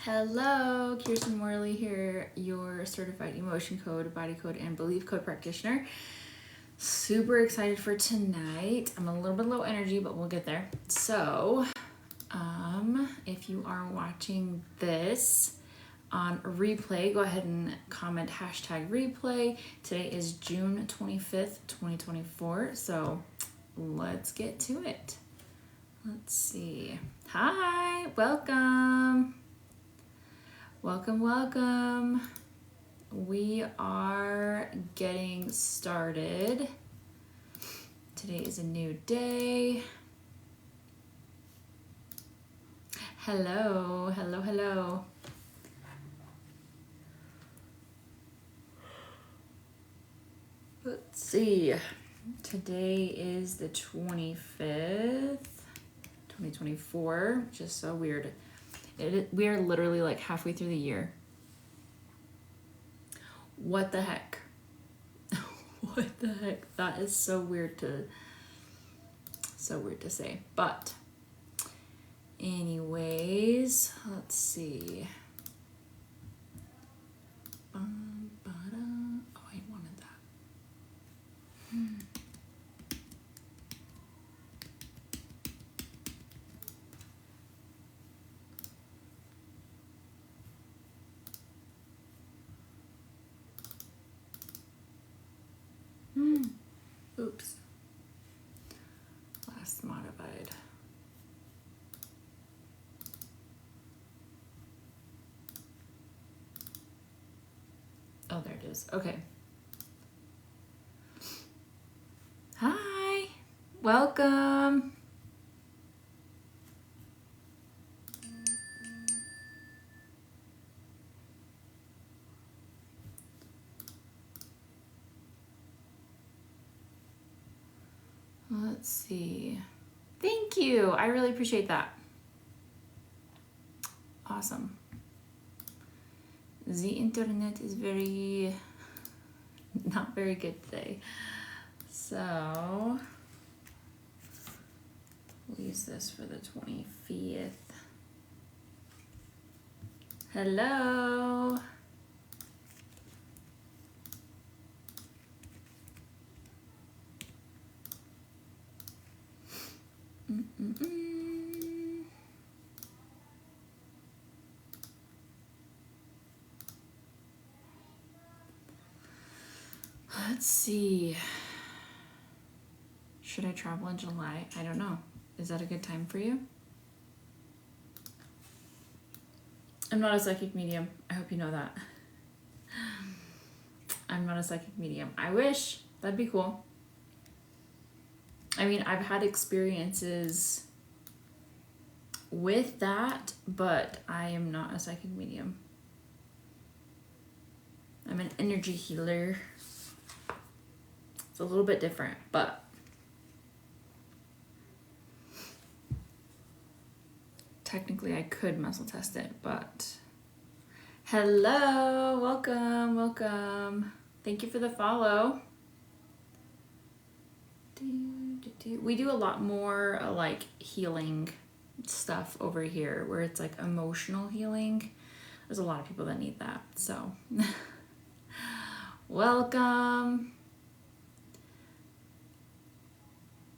Hello, Kirsten Morley here, your certified emotion code, body code, and belief code practitioner. Super excited for tonight. I'm a little bit low energy, but we'll get there. So, if you are watching this on replay, go ahead and comment hashtag replay. Today is June 25th, 2024. So let's get to it. Let's see. Hi, welcome. Welcome. We are getting started. Today is a new day. Hello. Let's see. Today is the 25th, 2024, which is so weird. We are literally like halfway through the year. What the heck? What the heck? That is so weird to say. But anyways, let's see. Oh, I wanted that. Oops. Last modified. Oh, there it is. Okay. Hi. Welcome. Let's see. Thank you. I really appreciate that. Awesome. The internet is not very good today. So we'll use this for the 25th. Hello. Let's see. Should I travel in July? I don't know. Is that a good time for you? I'm not a psychic medium. I hope you know that. I'm not a psychic medium. I wish. That'd be cool. I mean, I've had experiences with that, but I am not a psychic medium. I'm an energy healer. It's a little bit different, but technically I could muscle test it, but hello, welcome. Thank you for the follow. We do a lot more like healing stuff over here where it's like emotional healing. There's a lot of people that need that, so welcome.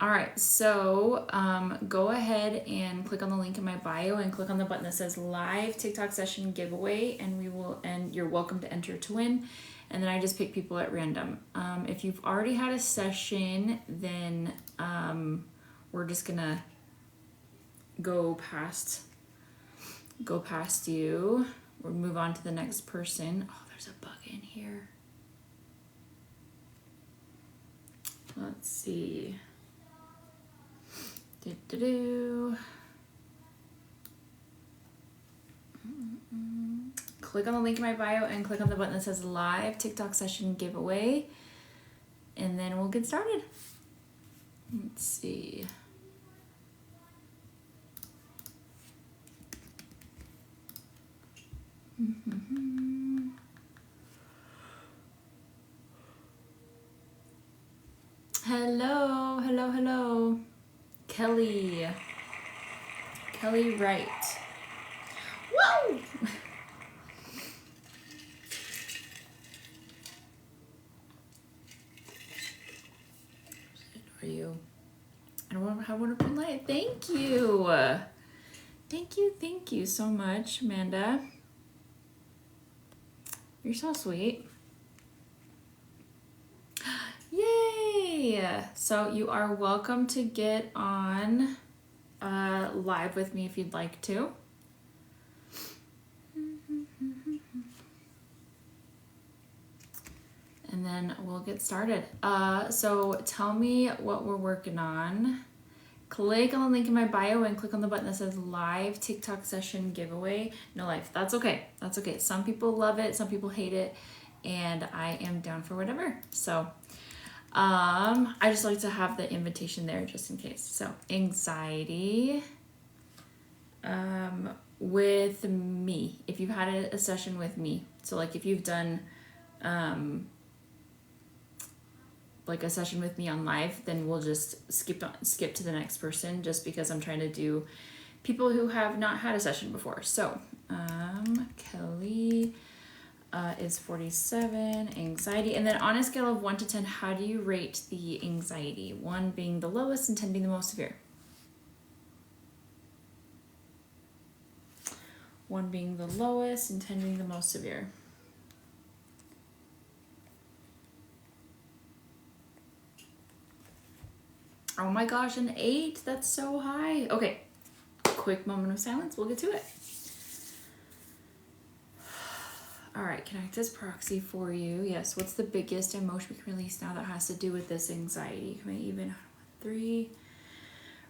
All right, so go ahead and click on the link in my bio and click on the button that says live TikTok session giveaway, and you're welcome to enter to win. And then I just pick people at random. If you've already had a session, then we're just gonna go past you. We'll move on to the next person. Oh, there's a bug in here. Let's see. Click on the link in my bio and click on the button that says live TikTok session giveaway, and then we'll get started. Let's see. Hello. Kelly Wright. Woo! Are you? I don't want to have a wonderful night. Thank you. Thank you so much, Amanda. You're so sweet. Yay! So you are welcome to get on live with me if you'd like to. And then we'll get started. So tell me what we're working on. Click on the link in my bio and click on the button that says live TikTok session giveaway. No life. That's okay. That's okay. Some people love it. Some people hate it. And I am down for whatever. So I just like to have the invitation there just in case. So anxiety with me. If you've had a session with me. So like if you've done like a session with me on live, then we'll just skip to the next person just because I'm trying to do people who have not had a session before. So Kelly is 47, anxiety. And then on a scale of 1 to 10, how do you rate the anxiety? 1 being the lowest and 10 being the most severe. 1 being the lowest and 10 being the most severe. Oh my gosh, an 8. That's so high. Okay, quick moment of silence. We'll get to it. All right, connect as proxy for you. Yes, what's the biggest emotion we can release now that has to do with this anxiety? Can we even 3?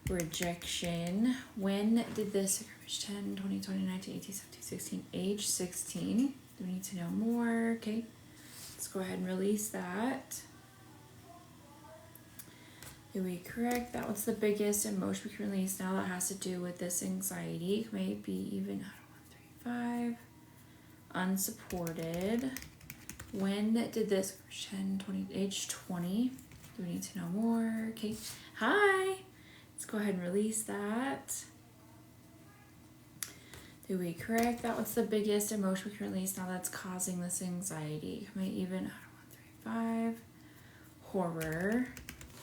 Rejection. When did this occur? 10, 20, 20, 19, 18, 17, 16, age 16. Do we need to know more? Okay, let's go ahead and release that. Do we correct that? What's the biggest emotion we can release now that has to do with this anxiety? Maybe even 5. Unsupported. When did this 10, 20, age 20? Do we need to know more? Okay. Hi. Let's go ahead and release that. Do we correct that? What's the biggest emotion we can release now that's causing this anxiety? Maybe even 5. Horror.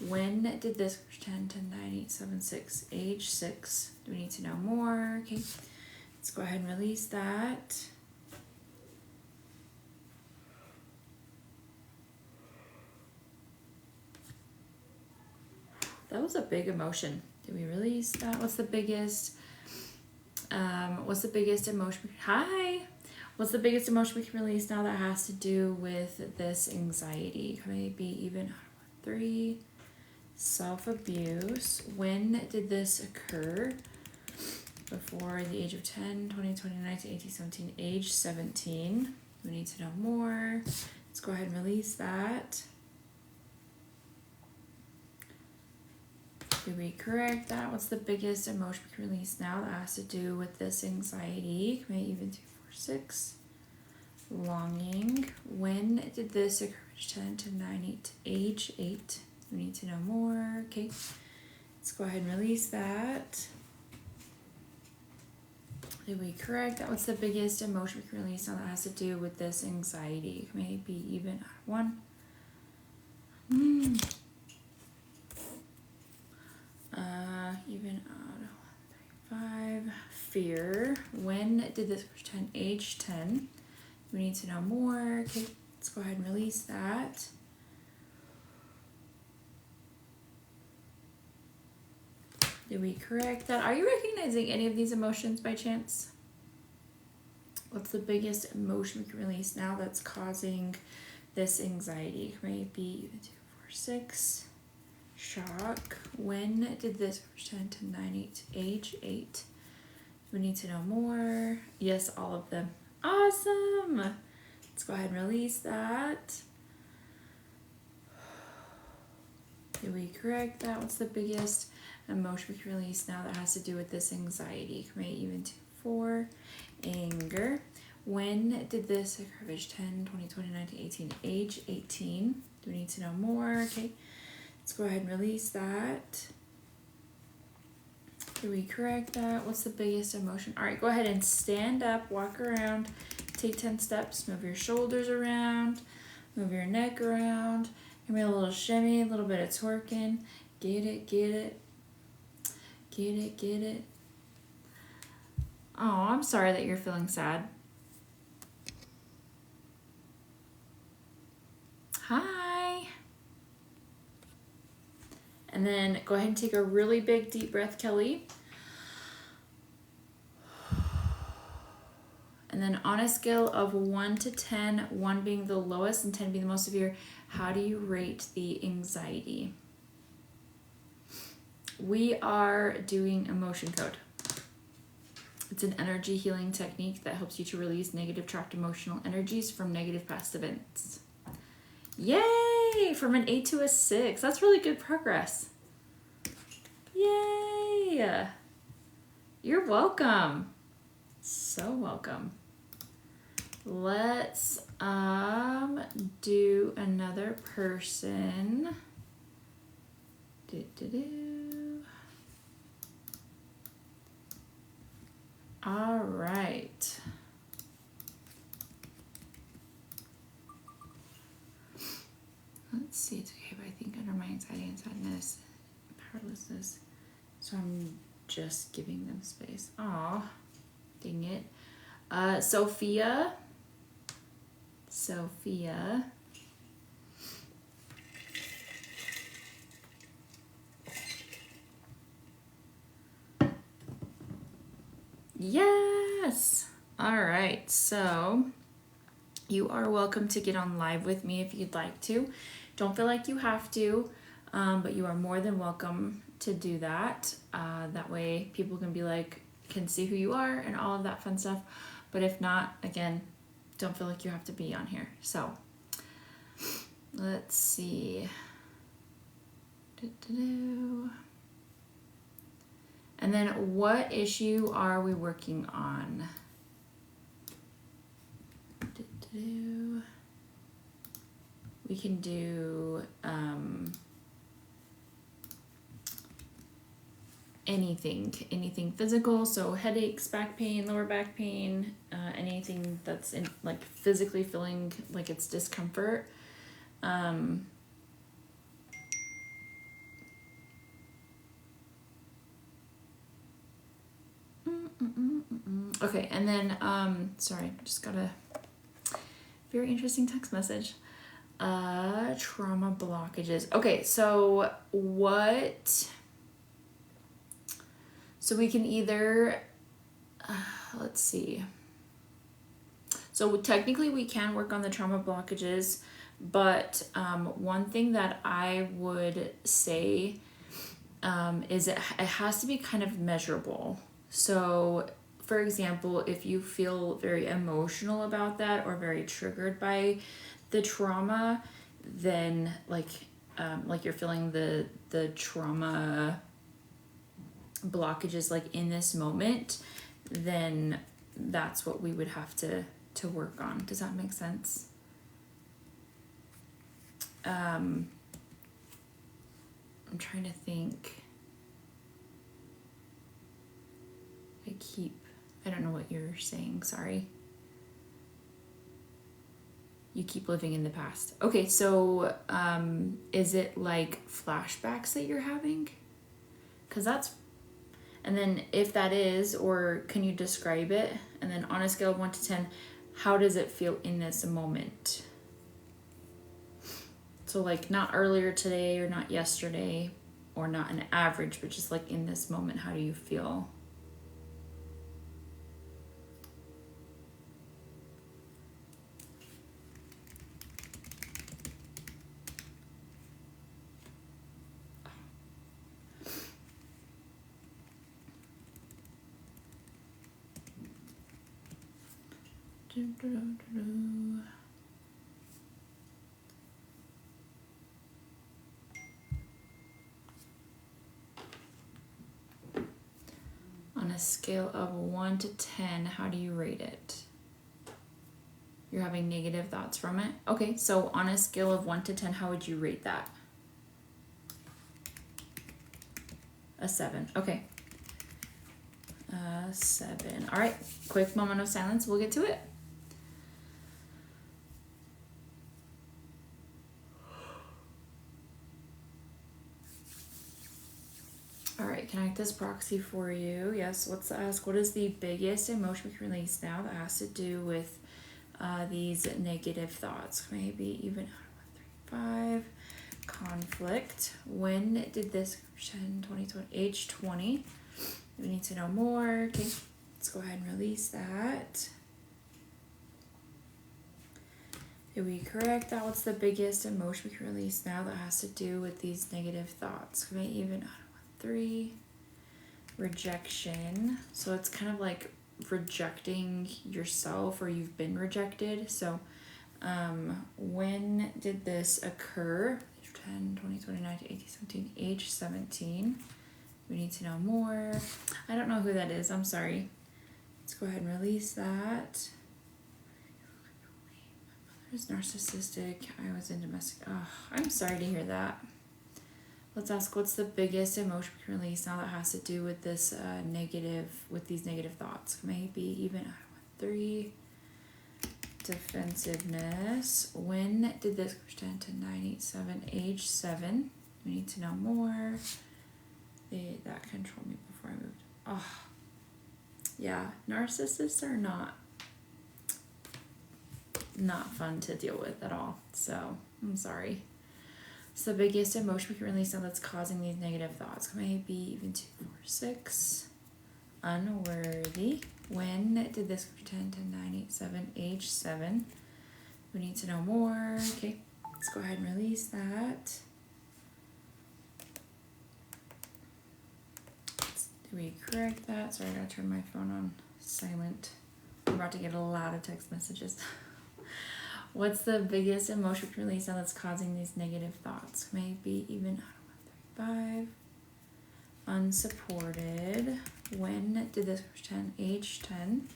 When did this 10, 10, 9, 8, 7, 6, age 6? Do we need to know more? Okay, let's go ahead and release that. That was a big emotion. Did we release that? What's the biggest emotion? Hi. What's the biggest emotion we can release now that has to do with this anxiety? Maybe even 3. Self-abuse. When did this occur? Before the age of 10, 20, 20, 19, 18, 17, age 17. We need to know more. Let's go ahead and release that. Do we correct that? What's the biggest emotion we can release now that has to do with this anxiety? Maybe even 2, 4, 6. Longing. When did this occur? 10 to 9, 8, age 8. We need to know more. Okay, let's go ahead and release that. Did we correct that? What's the biggest emotion we can release now that has to do with this anxiety? Maybe even 1. Even 5. Fear. When did this 10? Age 10. We need to know more. Okay, let's go ahead and release that. Did we correct that? Are you recognizing any of these emotions by chance? What's the biggest emotion we can release now that's causing this anxiety? Maybe 2, 4, 6. Shock. When did this 10 to 9, 8, age 8? We need to know more. Yes, all of them. Awesome. Let's go ahead and release that. Did we correct that? What's the biggest emotion we can release now that has to do with this anxiety? Maybe even 2, 4. Anger. When did this occur? Age 10, 20, 20, 19, 18, age 18. Do we need to know more? Okay, let's go ahead and release that. Should we correct that? What's the biggest emotion? All right, go ahead and stand up, walk around, take 10 steps, move your shoulders around, move your neck around. Give me a little shimmy, a little bit of twerking. Get it, get it. Get it, get it. Oh, I'm sorry that you're feeling sad. Hi. And then go ahead and take a really big deep breath, Kelly. And then on a scale of 1 to 10, 1 being the lowest and 10 being the most severe, how do you rate the anxiety? We are doing emotion code. It's an energy healing technique that helps you to release negative trapped emotional energies from negative past events. Yay! From an 8 to a 6. That's really good progress. Yay! You're welcome. So welcome. Let's do another person. All right. Let's see, it's okay, but I think under my anxiety and sadness, powerlessness, so I'm just giving them space. Aw, dang it. Sophia. Yes. All right. So you are welcome to get on live with me if you'd like to. Don't feel like you have to, but you are more than welcome to do that. That way people can see who you are and all of that fun stuff. But if not, again, don't feel like you have to be on here. So let's see. And then what issue are we working on? We can do anything physical, so headaches, back pain, lower back pain, anything that's like physically feeling like it's discomfort. Okay, and then sorry, just got a very interesting text message. Trauma blockages. Okay, so we can either let's see. So technically we can work on the trauma blockages, but one thing that I would say is it has to be kind of measurable. So for example, if you feel very emotional about that or very triggered by the trauma, then like you're feeling the trauma blockages like in this moment, then that's what we would have to work on. Does that make sense? I'm trying to think. I don't know what you're saying, sorry. You keep living in the past. Okay, so is it like flashbacks that you're having? Because and then if that is, or can you describe it? And then on a scale of 1 to 10, how does it feel in this moment? So like not earlier today or not yesterday or not an average, but just like in this moment, how do you feel? On a scale of 1 to 10, how do you rate it? You're having negative thoughts from it? Okay, so on a scale of 1 to 10, how would you rate that? A 7, okay. 7. All right, quick moment of silence. We'll get to it. All right, connect this proxy for you. Yes, let's ask, what is the biggest emotion we can release now that has to do with these negative thoughts? Maybe even 5. Conflict. When did this 10, 20, 20, age 20? We need to know more. Okay, let's go ahead and release that. Did we correct that? What's the biggest emotion we can release now that has to do with these negative thoughts? Maybe even 3. Rejection. So it's kind of like rejecting yourself, or you've been rejected. So when did this occur? 10, 20, 29, 18, 17, age 17. We need to know more. I don't know who that is. I'm sorry. Let's go ahead and release that. My mother's narcissistic. I was in domestic. Oh, I'm sorry to hear that. Let's ask, what's the biggest emotion we can release now that has to do with this with these negative thoughts? Maybe even 3. Defensiveness. When did this 10 to 9, 8, 7, age 7? We need to know more. That controlled me before I moved. Oh, yeah. Narcissists are not fun to deal with at all. So I'm sorry. It's the biggest emotion we can release now that's causing these negative thoughts. Maybe even 2, 4, 6. Unworthy. When did this 10, 10, 9, 8, 7, age 7? We need to know more. Okay, let's go ahead and release that. Do we correct that? Sorry, I gotta turn my phone on silent. I'm about to get a lot of text messages. What's the biggest emotion we can release now that's causing these negative thoughts? Maybe even 5. Unsupported. When did this 10, age 10?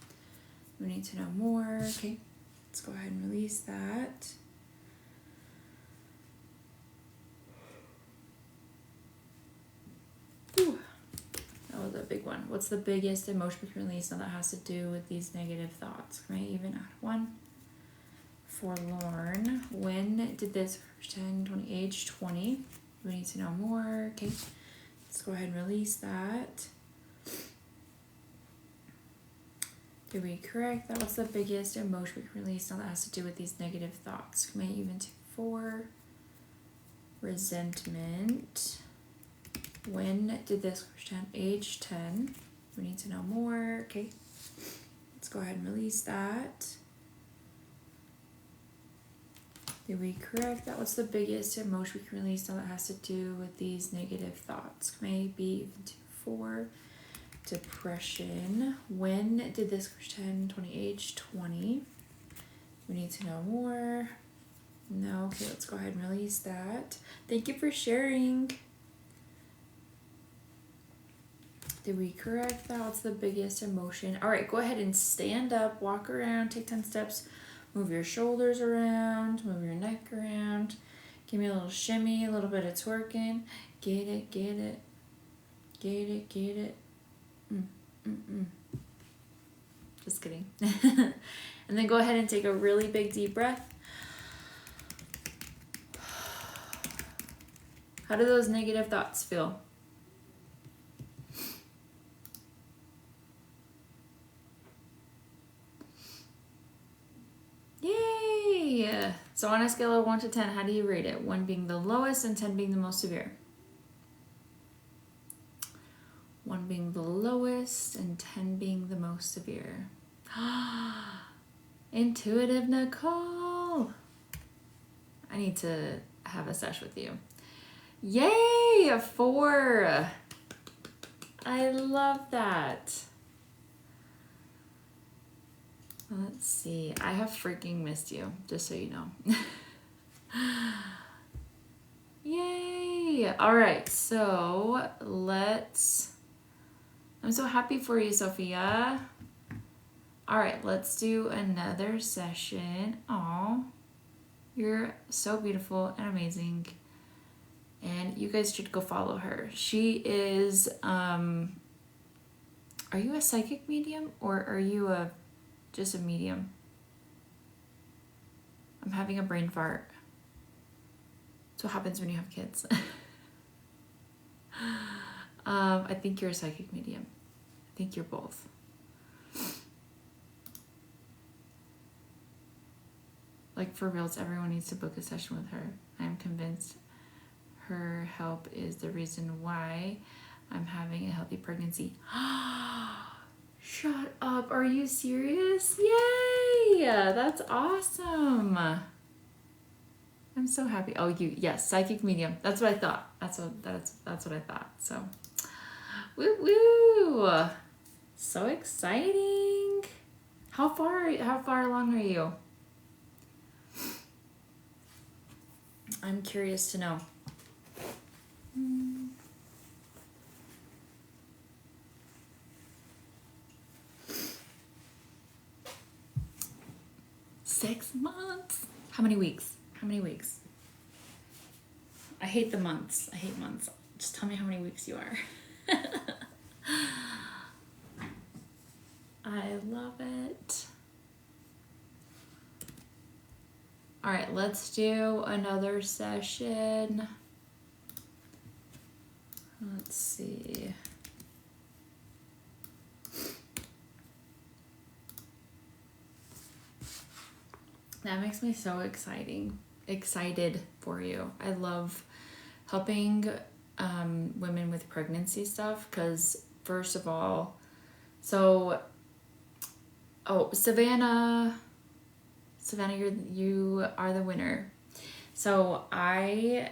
We need to know more. Okay, let's go ahead and release that. Whew. That was a big one. What's the biggest emotion we can release now that has to do with these negative thoughts? Can I even add 1? Forlorn. When did this 10, 20, age 20? We need to know more. Okay, let's go ahead and release that. Did we correct that? What's the biggest emotion we can release now that has to do with these negative thoughts? Can I even do 4? Resentment. When did this 10, age 10? We need to know more. Okay, let's go ahead and release that. Did we correct that? What's the biggest emotion we can release now that has to do with these negative thoughts? Maybe even 2, 4. Depression. When did this 10, 20, age 20? We need to know more. No. Okay, let's go ahead and release that. Thank you for sharing. Did we correct that? What's the biggest emotion? All right, go ahead and stand up, walk around, take 10 steps, move your shoulders around, move your neck around. Give me a little shimmy, a little bit of twerking. Get it, get it, get it, get it. Just kidding. And then go ahead and take a really big deep breath. How do those negative thoughts feel? Yay! So on a scale of 1 to 10, how do you rate it? 1 being the lowest and 10 being the most severe. 1 being the lowest and 10 being the most severe. Intuitive Nicole. I need to have a sesh with you. Yay! A 4. I love that. Let's see. I have freaking missed you, just so you know. Yay! All right, so I'm so happy for you, Sophia. All right, let's do another session. Aw, you're so beautiful and amazing. And you guys should go follow her. She is Are you a psychic medium or are you just a medium? I'm having a brain fart. That's what happens when you have kids. I think you're a psychic medium. I think you're both. Like, for reals, everyone needs to book a session with her. I am convinced her help is the reason why I'm having a healthy pregnancy. Shut up. Are you serious? Yay! That's awesome. I'm so happy. Oh, yes, psychic medium. That's what I thought. That's what I thought. So, woo woo. So exciting. How far along are you? I'm curious to know. 6 months. How many weeks? I hate the months. I hate months. Just tell me how many weeks you are. I love it. All right, let's do another session. Let's see. That makes me so excited for you. I love helping women with pregnancy stuff because, first of all, Savannah, you are the winner. So I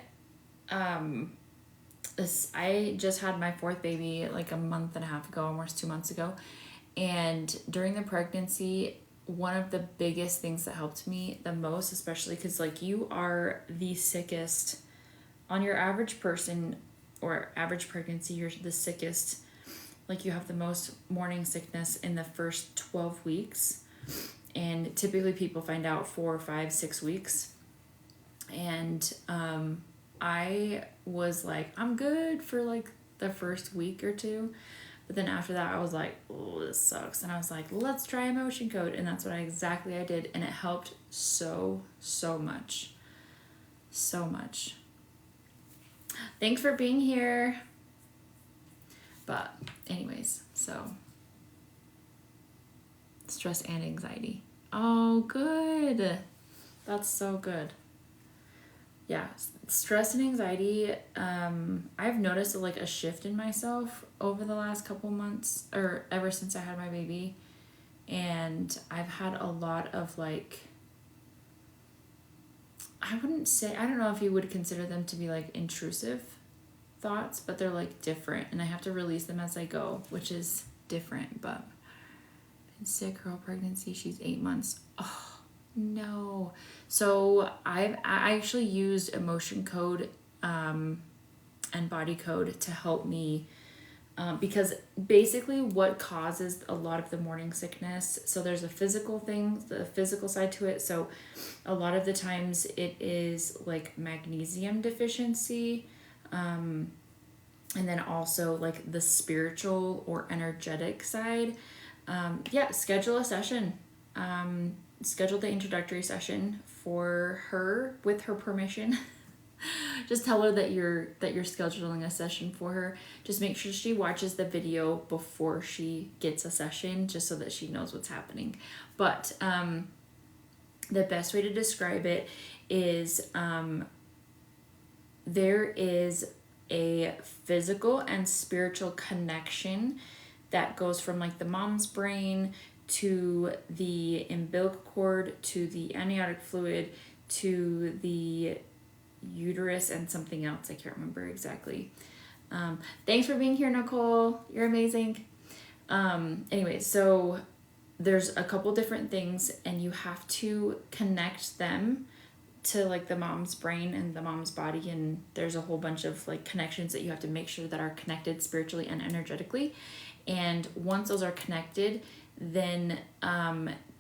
just had my 4th baby like a month and a half ago, almost 2 months ago, and during the pregnancy, one of the biggest things that helped me the most, especially because like you are the sickest on your average person or average pregnancy, you're the sickest, like you have the most morning sickness in the first 12 weeks, and typically people find out 4, 5, 6 weeks. And I was like, I'm good for like the first week or 2. But then after that, I was like, oh, this sucks. And I was like, let's try emotion code. And that's what I did. And it helped so much. So much. Thanks for being here. But anyways, so stress and anxiety. Oh, good. That's so good. Yeah, stress and anxiety, I've noticed like a shift in myself over the last couple months, or ever since I had my baby. And I've had a lot of like, I don't know if you would consider them to be like intrusive thoughts, but they're like different, and I have to release them as I go, which is different. But been sick, girl, pregnancy, she's 8 months. Oh. No. So I actually used emotion code and body code to help me because basically what causes a lot of the morning sickness, so there's a physical thing, the physical side to it. So a lot of the times it is like magnesium deficiency, and then also like the spiritual or energetic side. Schedule a session. Schedule the introductory session for her with her permission. Just tell her that you're scheduling a session for her. Just make sure she watches the video before she gets a session, just so that she knows what's happening. But the best way to describe it is there is a physical and spiritual connection that goes from like the mom's brain to the umbilical cord, to the amniotic fluid, to the uterus, and something else. I can't remember exactly. Thanks for being here, Nicole. You're amazing. Anyway, so there's a couple different things, and you have to connect them to like the mom's brain and the mom's body, and there's a whole bunch of like connections that you have to make sure that are connected spiritually and energetically. And once those are connected, then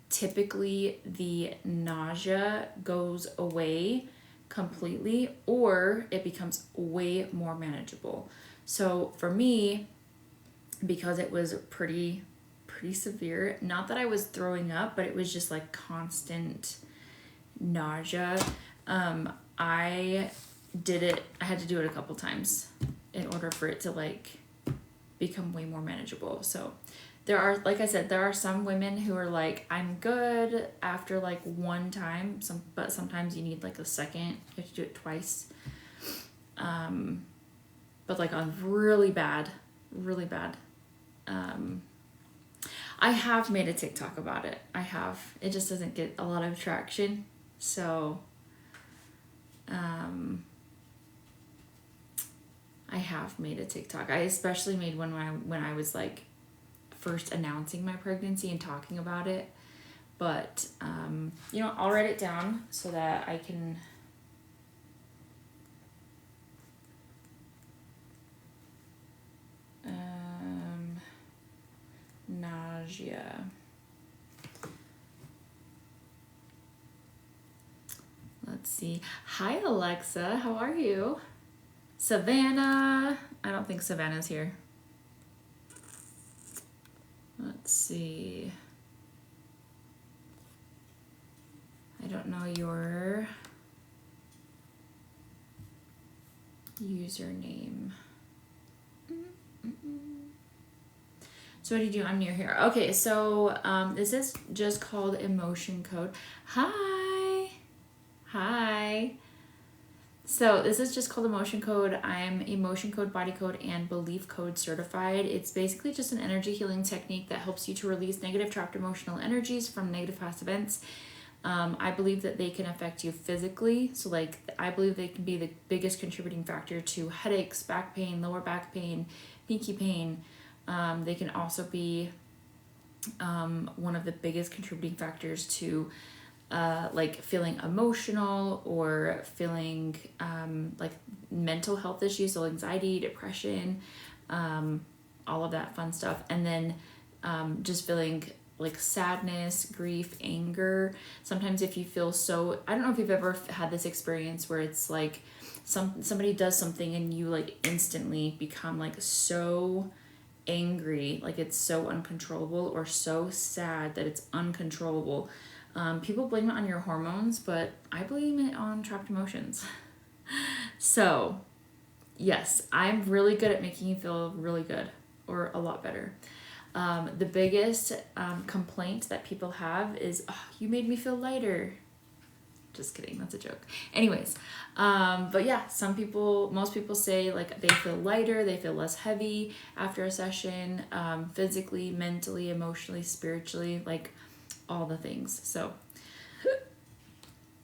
typically the nausea goes away completely, or it becomes way more manageable. So for me, because it was pretty severe. Not that I was throwing up, but it was just like constant nausea. I had to do it a couple times in order for it to like become way more manageable. So there are, like I said, there are some women who are like, I'm good after like one time, but sometimes you need like a second. You have to do it twice. But like on really bad. I have made a TikTok about it. It just doesn't get a lot of traction. So, I have made a TikTok. I especially made one when I was like first announcing my pregnancy and talking about it. But, I'll write it down so that I can... nausea. Let's see. Hi, Alexa. How are you? Savannah. I don't think Savannah's here. Let's see. I don't know your username. So what do you do? I'm new here. Okay, so this is just called Emotion Code. Hi. So this is just called Emotion Code. I'm Emotion Code, Body Code, and Belief Code certified. It's basically just an energy healing technique that helps you to release negative trapped emotional energies from negative past events. I believe that they can affect you physically. So like, I believe they can be the biggest contributing factor to headaches, back pain, lower back pain, pinky pain. They can also be one of the biggest contributing factors to like feeling emotional or feeling like mental health issues, so anxiety, depression, all of that fun stuff. And then just feeling like sadness, grief, anger. Sometimes if you feel so, I don't know if you've ever had this experience where it's like somebody does something and you like instantly become like so angry, like it's so uncontrollable, or so sad that it's uncontrollable. People blame it on your hormones, but I blame it on trapped emotions. So yes, I'm really good at making you feel really good, or a lot better. The biggest complaint that people have is, oh, you made me feel lighter. Just kidding, that's a joke. Anyways, but yeah, most people say like they feel lighter, they feel less heavy after a session, physically, mentally, emotionally, spiritually, like all the things. So,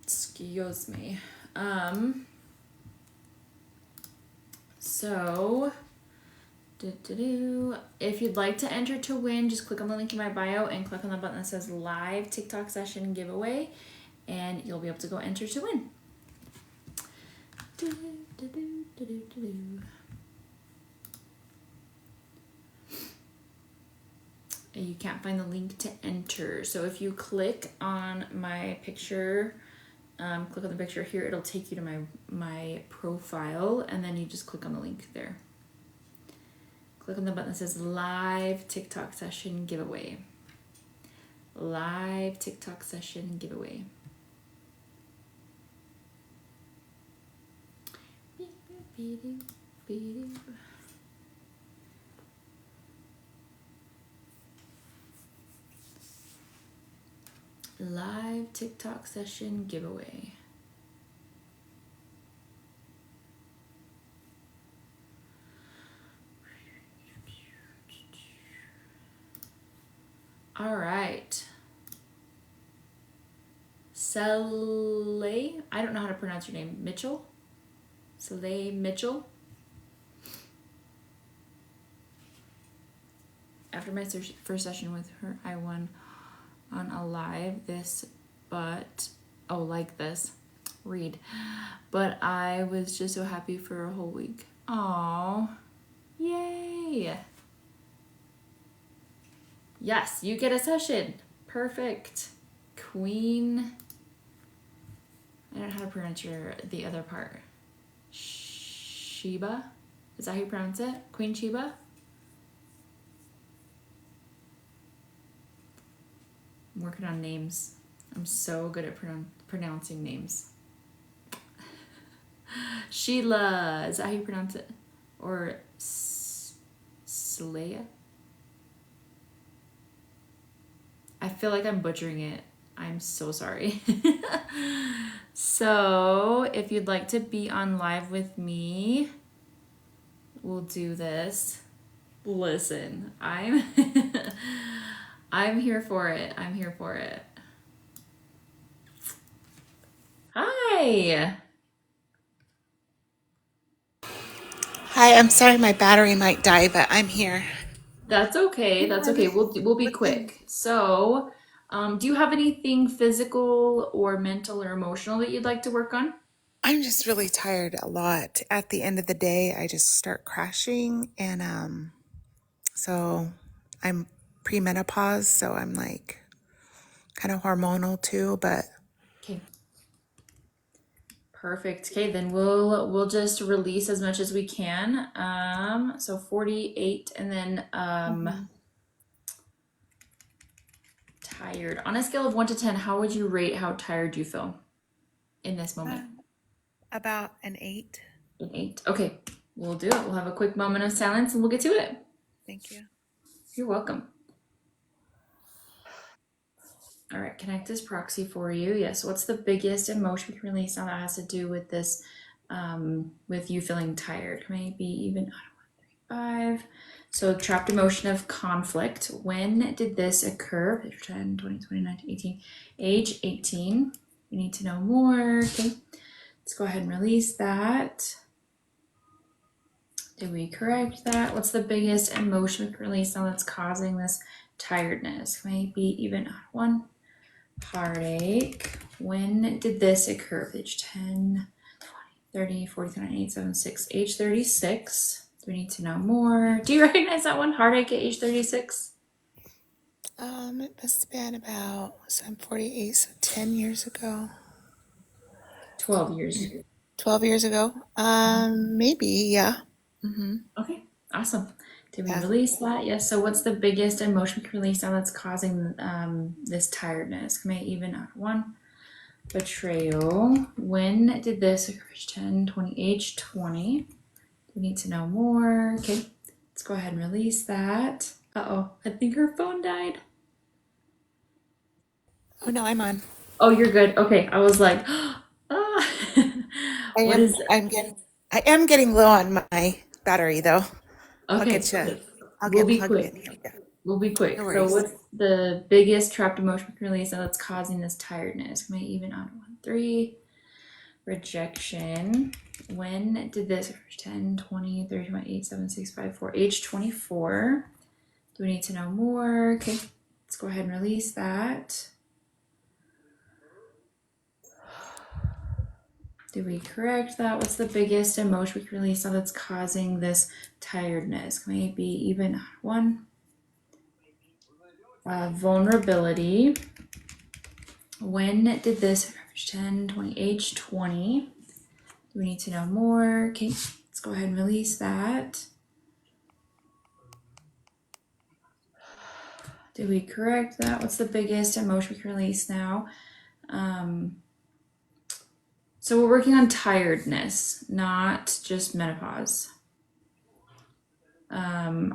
excuse me. So, if you'd like to enter to win, just click on the link in my bio and click on the button that says live TikTok session giveaway, and you'll be able to go enter to win. You can't find the link to enter. So if you click on my picture, click on the picture here, it'll take you to my profile, and then you just click on the link there. Click on the button that says live TikTok session giveaway. Live TikTok session giveaway. Live TikTok session giveaway. All right. Saleh, I don't know how to pronounce your name. Mitchell? Saleh Mitchell. After my first session with her, I won on a live like this. Read. But I was just so happy for a whole week. Aww. Yay. Yes, you get a session. Perfect. Queen. I don't know how to pronounce the other part. Sheba? Is that how you pronounce it? Queen Sheba? I'm working on names. I'm so good at pronouncing names. Sheila, is that how you pronounce it? Or Saleya? I feel like I'm butchering it. I'm so sorry. So, if you'd like to be on live with me, we'll do this. Listen, I'm here for it. I'm here for it. Hi. Hi, I'm sorry my battery might die, but I'm here. That's okay. That's okay. We'll be quick. So, do you have anything physical or mental or emotional that you'd like to work on? I'm just really tired a lot. At the end of the day, I just start crashing and so I'm premenopause, so I'm like kind of hormonal too, but Okay. Perfect. Okay, then we'll just release as much as we can. So 48 and then Mhm. tired. On a scale of 1 to 10, how would you rate how tired you feel in this moment? Um, about an 8. An 8. Okay, we'll do it. We'll have a quick moment of silence and we'll get to it. Thank you. You're welcome. All right, connect this proxy for you. Yes, what's the biggest emotion we can release? Now that has to do with this, with you feeling tired. Maybe even 5. So trapped emotion of conflict. When did this occur? 10, 20, 29, 18. Age 18. We need to know more. Okay, let's go ahead and release that. Did we correct that? What's the biggest emotion we can release now that's causing this tiredness? Maybe even 1. Heartache. When did this occur? Page 10, 20, 30, 40, 39, 8, 7, 6. Age 36. Do we need to know more? Do you recognize that one? Heartache at age 36? It must have been about, so I'm 48, so 10 years ago. 12 years. 12 years ago. Maybe, yeah. Okay, awesome. Did we Yeah. release that? Yes. So, what's the biggest emotion we can release now that's causing this tiredness? May even add 1. Betrayal. When did this occur? 10, 20, age 20. We need to know more. Okay, let's go ahead and release that. Uh-oh, I think her phone died. Oh no, I'm on. Oh, you're good. Okay, I was like, ah. I What am is it? I'm getting I am getting low on my battery though. I'll Okay, get you. okay. I'll We'll get be plugged in. quick. Here we go. We'll be No quick. So, worries. what's the biggest trapped emotion we can release that's causing this tiredness? May even on 1, 3. Rejection. When did this? 10, 20, 30, 8, 7, 6, 5, 4. Age 24. Do we need to know more? Okay, let's go ahead and release that. Did we correct that? What's the biggest emotion we can release now that's causing this tiredness? Maybe even 1. Vulnerability. When did this? 10, 20, age 20. Do we need to know more? Okay, let's go ahead and release that. Did we correct that? What's the biggest emotion we can release now? So we're working on tiredness, not just menopause.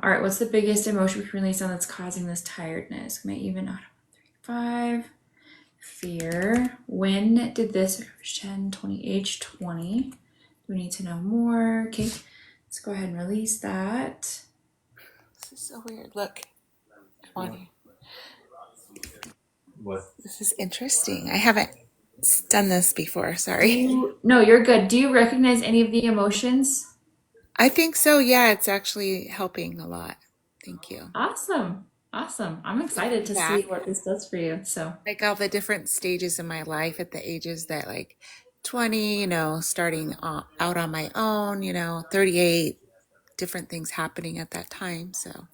All right, what's the biggest emotion we can release on that's causing this tiredness? May even not 5. Fear. When did this occur? 10, 20, age 20. We need to know more. Okay, let's go ahead and release that. This is so weird. Look, come on here. What? This is interesting. I haven't done this before. Do Sorry. you, no, you're good. Do you recognize any of the emotions? I think so. Yeah, it's actually helping a lot. Thank you. Awesome. Awesome. I'm excited Looking to see back, what this does for you. So, like all the different stages in my life at the ages that like 20, starting out on my own, 38, different things happening at that time. So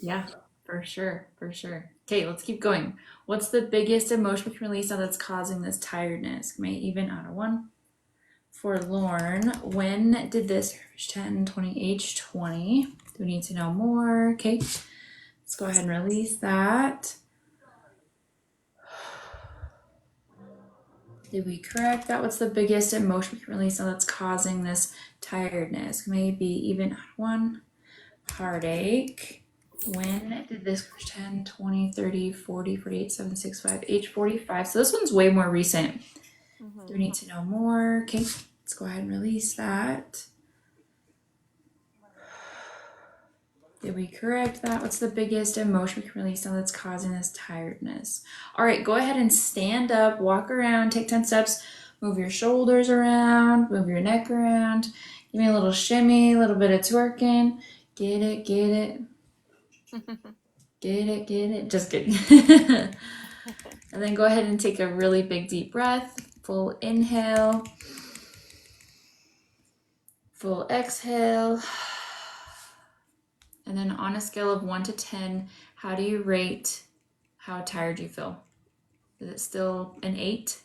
yeah, for sure. For sure. Okay, let's keep going. What's the biggest emotion we can release now that's causing this tiredness? May even out of 1. Forlorn. When did this? 10, 20, age 20. Do we need to know more? Okay, let's go ahead and release that. Did we correct that? What's the biggest emotion we can release that's causing this tiredness? Maybe even one heartache. When did this 10, 20, 30, 40, 48, 7, 6, 5, age 45? So this one's way more recent. Do we need to know more? Okay, let's go ahead and release that. Did we correct that? What's the biggest emotion we can release now that's causing this tiredness? All right, go ahead and stand up, walk around, take 10 steps, move your shoulders around, move your neck around. Give me a little shimmy, a little bit of twerking. Get it, get it. Get it, get it. Just kidding. And then go ahead and take a really big deep breath. Full inhale. Full exhale. And then on a scale of 1 to 10, how do you rate how tired you feel? Is it still an 8?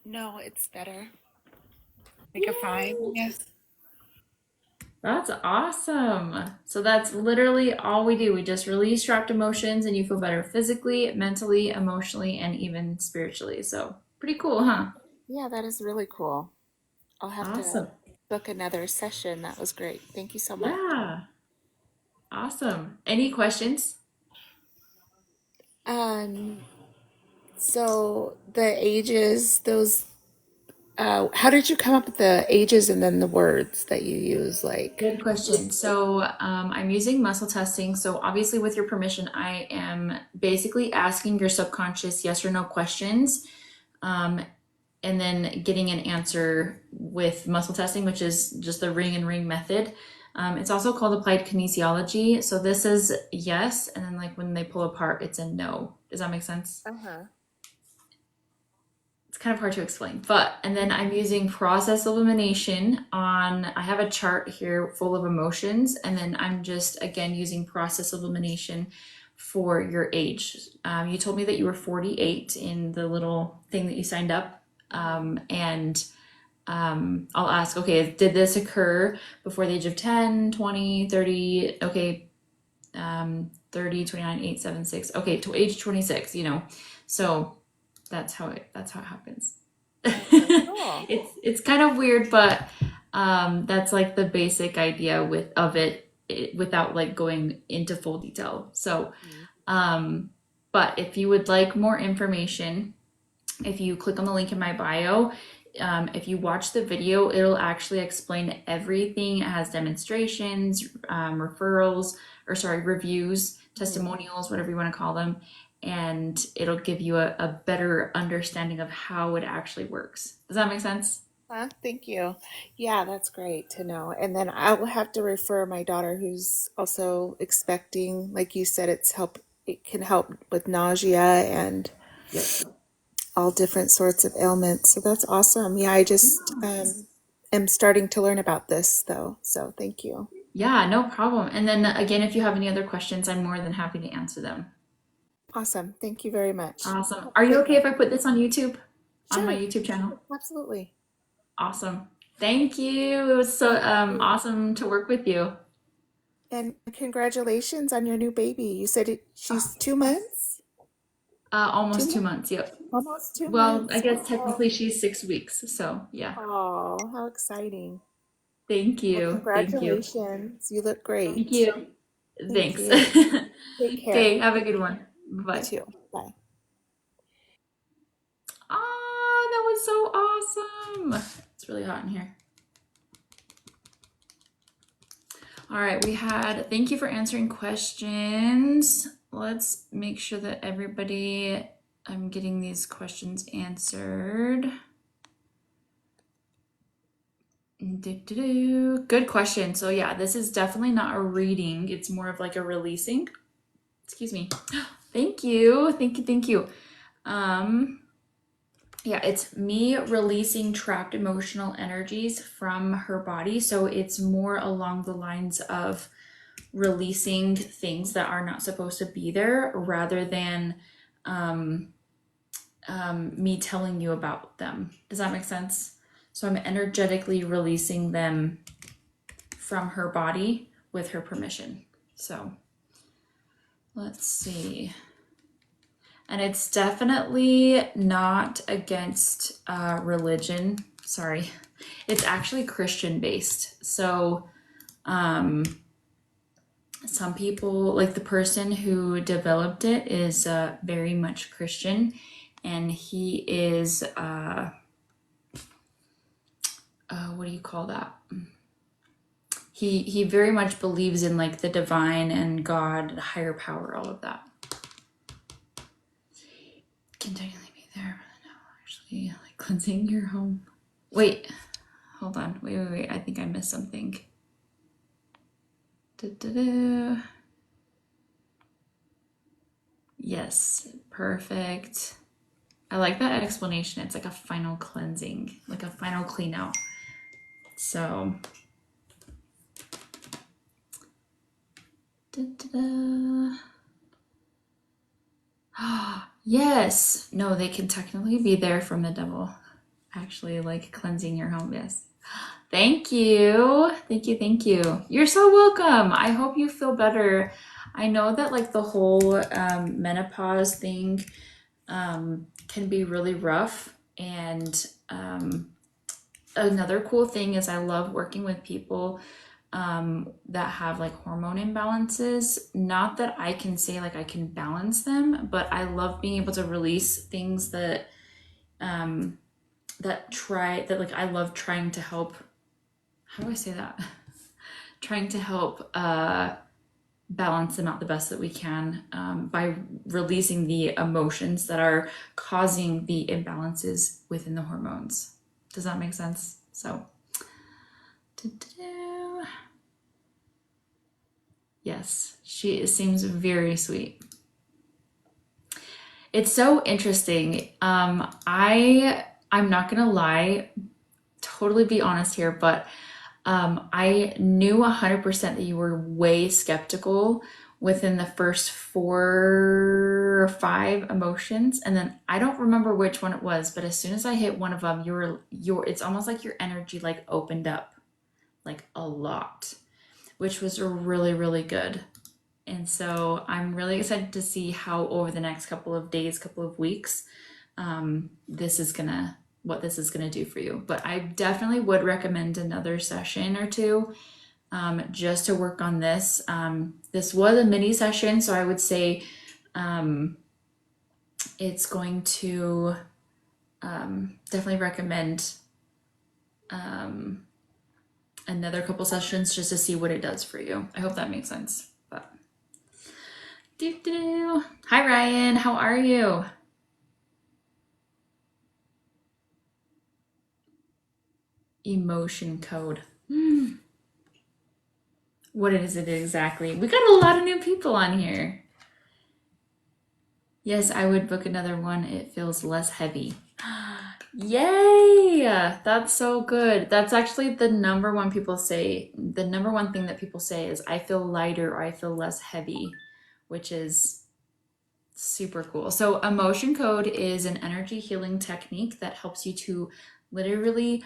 No, it's better. Like a 5, yes. That's awesome. So that's literally all we do. We just release trapped emotions and you feel better physically, mentally, emotionally, and even spiritually. So pretty cool, huh? Yeah, that is really cool. I'll have to Awesome. book another session. That was great. Thank you so much. Yeah. Awesome. Any questions? Um, so the ages, those, how did you come up with the ages and then the words that you use? Like, Good question. So I'm using muscle testing. So obviously, with your permission, I am basically asking your subconscious yes or no questions, um, and then getting an answer with muscle testing, which is just the ring and ring method. It's also called applied kinesiology. So this is yes, and then like when they pull apart, it's a no. Does that make sense? uh-huh. It's kind of hard to explain, but and then I'm using process elimination on, I have a chart here full of emotions, and then I'm just again using process elimination for your age. You told me that you were 48 in the little thing that you signed up, and I'll ask, okay, did this occur before the age of 10, 20, 30? Okay, 30, 29, 8, 7, 6. Okay, to age 26, So that's how it happens. Okay, cool. It's kind of weird, but that's like the basic idea without like going into full detail. So, Mhm. but if you would like more information, if you click on the link in my bio, if you watch the video, it'll actually explain everything. It has demonstrations, referrals, or sorry, reviews, Mhm. testimonials, whatever you want to call them. And it'll give you a better understanding of how it actually works. Does that make sense? Thank you. Yeah, that's great to know. And then I will have to refer my daughter who's also expecting, like you said, it can help with nausea and Yep. all different sorts of ailments. So that's awesome. Yeah, I just am starting to learn about this though. So thank you. Yeah, no problem. And then again, if you have any other questions, I'm more than happy to answer them. Awesome. Thank you very much. Awesome. Have Are a you great okay if night. I put this on YouTube? On my Sure. YouTube channel? Absolutely. Awesome. Thank you. It was so Thank you. awesome to work with you. And congratulations on your new baby. You said Oh, she's 2 months? Two almost two months? months. Yep. Almost two Well, I months. guess Wow. technically she's 6 weeks. So yeah. Oh, how exciting. Thank Well, you. Thank you. congratulations. You look Thank great. you. Thank Thanks. you. Take care. Okay. Have a good one. You Bye. too. Bye. Ah, that was so awesome. It's really hot in here. All right, thank you for answering questions. Let's make sure that I'm getting these questions answered. Good question. So, yeah, this is definitely not a reading, it's more of like a releasing. Excuse me. Thank you. Thank you. Thank you. Um, yeah, it's me releasing trapped emotional energies from her body. So, it's more along the lines of releasing things that are not supposed to be there rather than um, me telling you about them. Does that make sense? So I'm energetically releasing them from her body with her permission. So let's see. And it's definitely not against religion. Sorry. It's actually Christian based. So some people, like the person who developed it, is very much Christian, and he is what do you call that? He very much believes in like the divine and God, higher power, all of that. Continually be there, but now actually like cleansing your home. Wait, hold on. Wait. I think I missed something. Da-da-da. Yes, perfect. I like that explanation. It's like a final cleansing, like a final clean out. So, da-da-da. Yes. No, they can technically be there from the devil. Actually, like cleansing your home. Yes. Thank you. Thank you. You're so welcome. I hope you feel better. I know that like the whole menopause thing can be really rough. And another cool thing is I love working with people that have like hormone imbalances. Not that I can say like I can balance them, but I love being able to release things that like I love trying to help. How do I say that? Trying to help balance them out the best that we can by releasing the emotions that are causing the imbalances within the hormones. Does that make sense? So, yes, she seems very sweet. It's so interesting. I'm not gonna lie, totally be honest here, but I knew 100% that you were way skeptical within the first 4 or 5 emotions, and then I don't remember which one it was, but as soon as I hit one of them, it's almost like your energy like opened up like a lot, which was really, really good. And so I'm really excited to see how over the next couple of days, couple of weeks, what this is gonna do for you. But I definitely would recommend another session or two just to work on this. This was a mini session, so I would say it's going to definitely recommend another couple sessions just to see what it does for you. I hope that makes sense. But hi Ryan, how are you? Emotion code. What is it exactly? We got a lot of new people on here. Yes, I would book another one. It feels less heavy. Yay! That's so good. That's actually the number one people say. The number one thing that people say is, I feel lighter or I feel less heavy, which is super cool. So, emotion code is an energy healing technique that helps you to literally